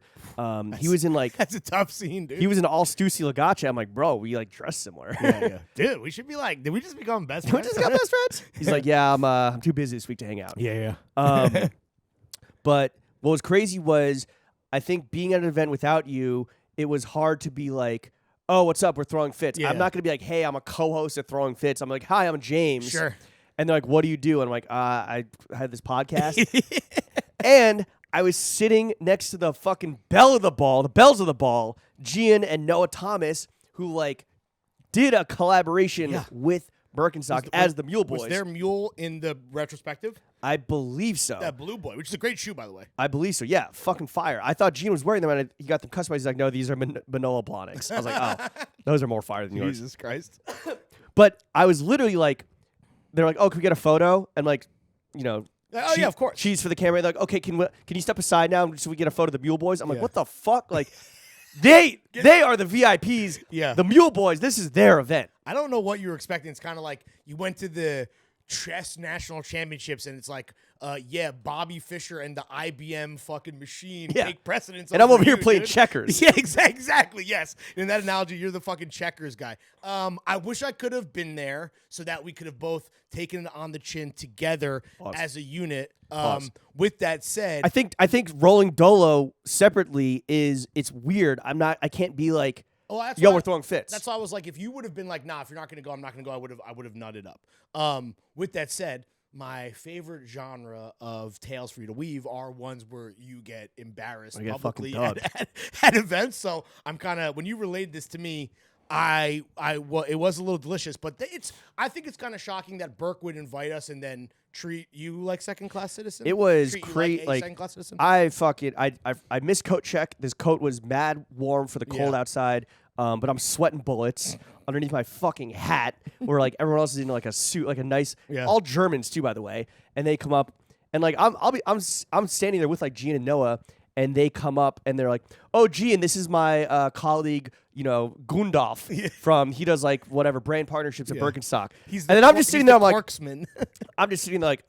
Speaker 1: He was in like
Speaker 2: that's a tough scene, dude.
Speaker 1: He was in all Stussy Lagace. I'm like, bro, we like dress similar.
Speaker 2: Yeah. Dude, we should be like, did we just become best friends?
Speaker 1: We just got best friends. He's like, yeah, I'm too busy this week to hang out.
Speaker 2: Yeah.
Speaker 1: But what was crazy was, I think being at an event without you, it was hard to be like, oh, what's up? We're throwing fits.
Speaker 2: Yeah.
Speaker 1: I'm not going to be like, hey, I'm a co-host at Throwing Fits. I'm like, hi, I'm James.
Speaker 2: Sure.
Speaker 1: And they're like, what do you do? And I'm like, I had this podcast. And I was sitting next to the fucking bells of the ball, Gian and Noah Thomas, who like did a collaboration with Birkenstock as the Mule Boys.
Speaker 2: Was their mule in the retrospective?
Speaker 1: I believe so.
Speaker 2: That Blue Boy, which is a great shoe, by the way.
Speaker 1: I believe so. Yeah, fucking fire. I thought Gene was wearing them, and he got them customized. He's like, no, these are Manolo Blahniks. I was like, oh, those are more fire than yours.
Speaker 2: Jesus Christ.
Speaker 1: But I was literally like, they're like, oh, can we get a photo? And like,
Speaker 2: Oh, yeah, of course.
Speaker 1: Cheese for the camera. They're like, okay, can you step aside now so we get a photo of the Mule Boys? I'm like, what the fuck? Like, they are the VIPs.
Speaker 2: Yeah.
Speaker 1: The Mule Boys, this is their event.
Speaker 2: I don't know what you were expecting. It's kind of like you went to the chess national championships and it's like, Bobby Fischer and the IBM fucking machine take precedence.
Speaker 1: And I'm over here playing checkers.
Speaker 2: Yeah, exactly. Yes. In that analogy, you're the fucking checkers guy. I wish I could have been there so that we could have both taken it on the chin together as a unit. With that said,
Speaker 1: I think rolling Dolo separately it's weird. I can't be like, we're throwing fits.
Speaker 2: That's why I was like, if you would have been like, nah, if you're not gonna go, I'm not gonna go. I would have nutted up. With that said, my favorite genre of tales for you to weave are ones where you get embarrassed publicly at events. So I'm kind of, when you relayed this to me, it was a little delicious, but I think it's kind of shocking that Burke would invite us and then treat you like second-class citizen.
Speaker 1: It was crazy. Like
Speaker 2: second-class citizen.
Speaker 1: I missed coat check. This coat was mad warm for the cold outside, but I'm sweating bullets underneath my fucking hat. Where like everyone else is in like a suit, like a nice, all Germans too, by the way. And they come up and like I'm standing there with like Gian and Noah, and they come up and they're like, oh, Gian, this is my colleague. Gundolf from, he does like whatever brand partnerships at Birkenstock. And then I'm just sitting there, I'm like, I'm just sitting there like,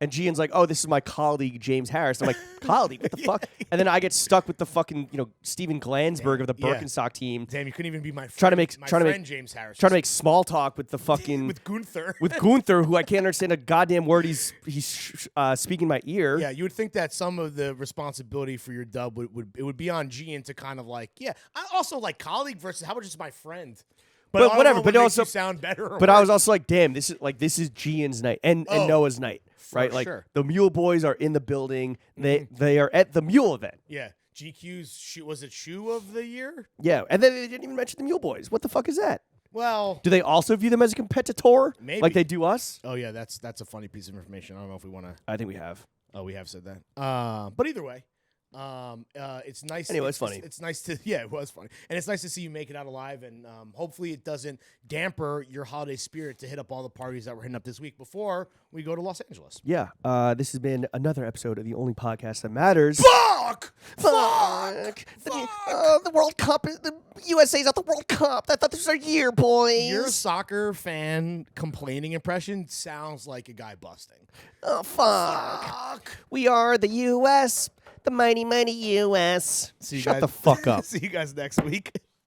Speaker 1: and Gian's like, oh, this is my colleague, James Harris. I'm like, colleague, what the fuck? And then I get stuck with the fucking, Steven Glansberg of the Birkenstock team.
Speaker 2: Damn, you couldn't even be my friend.
Speaker 1: Trying to make
Speaker 2: James Harris.
Speaker 1: Trying to make small talk with the fucking
Speaker 2: with Gunther.
Speaker 1: With Gunther, who I can't understand a goddamn word he's speaking my ear.
Speaker 2: Yeah, you would think that some of the responsibility for your dub would be on Gian to kind of like, I also like colleague versus how about just my friend.
Speaker 1: But whatever. But also
Speaker 2: sound better.
Speaker 1: But I was also like, damn, this is Gian's night and Noah's night, right? Like the Mule Boys are in the building. They are at the Mule event.
Speaker 2: Yeah. GQ's shoe of the year?
Speaker 1: Yeah, and then they didn't even mention the Mule Boys. What the fuck is that?
Speaker 2: Well,
Speaker 1: do they also view them as a competitor?
Speaker 2: Maybe.
Speaker 1: Like they do us?
Speaker 2: Oh yeah, that's a funny piece of information. I don't know if we want to.
Speaker 1: I think we have.
Speaker 2: Oh, we have said that. But either way. It's nice.
Speaker 1: Anyway, it's funny.
Speaker 2: It's nice to it was funny, and it's nice to see you make it out alive. And hopefully, it doesn't damper your holiday spirit to hit up all the parties that we're hitting up this week before we go to Los Angeles.
Speaker 1: Yeah. This has been another episode of the only podcast that matters.
Speaker 2: Fuck.
Speaker 1: The World Cup. The USA's at the World Cup. I thought this was our year, boys.
Speaker 2: Your soccer fan complaining impression sounds like a guy busting.
Speaker 1: Oh fuck. We are the U.S. The mighty, mighty U.S. Shut the fuck up.
Speaker 2: See you guys next week.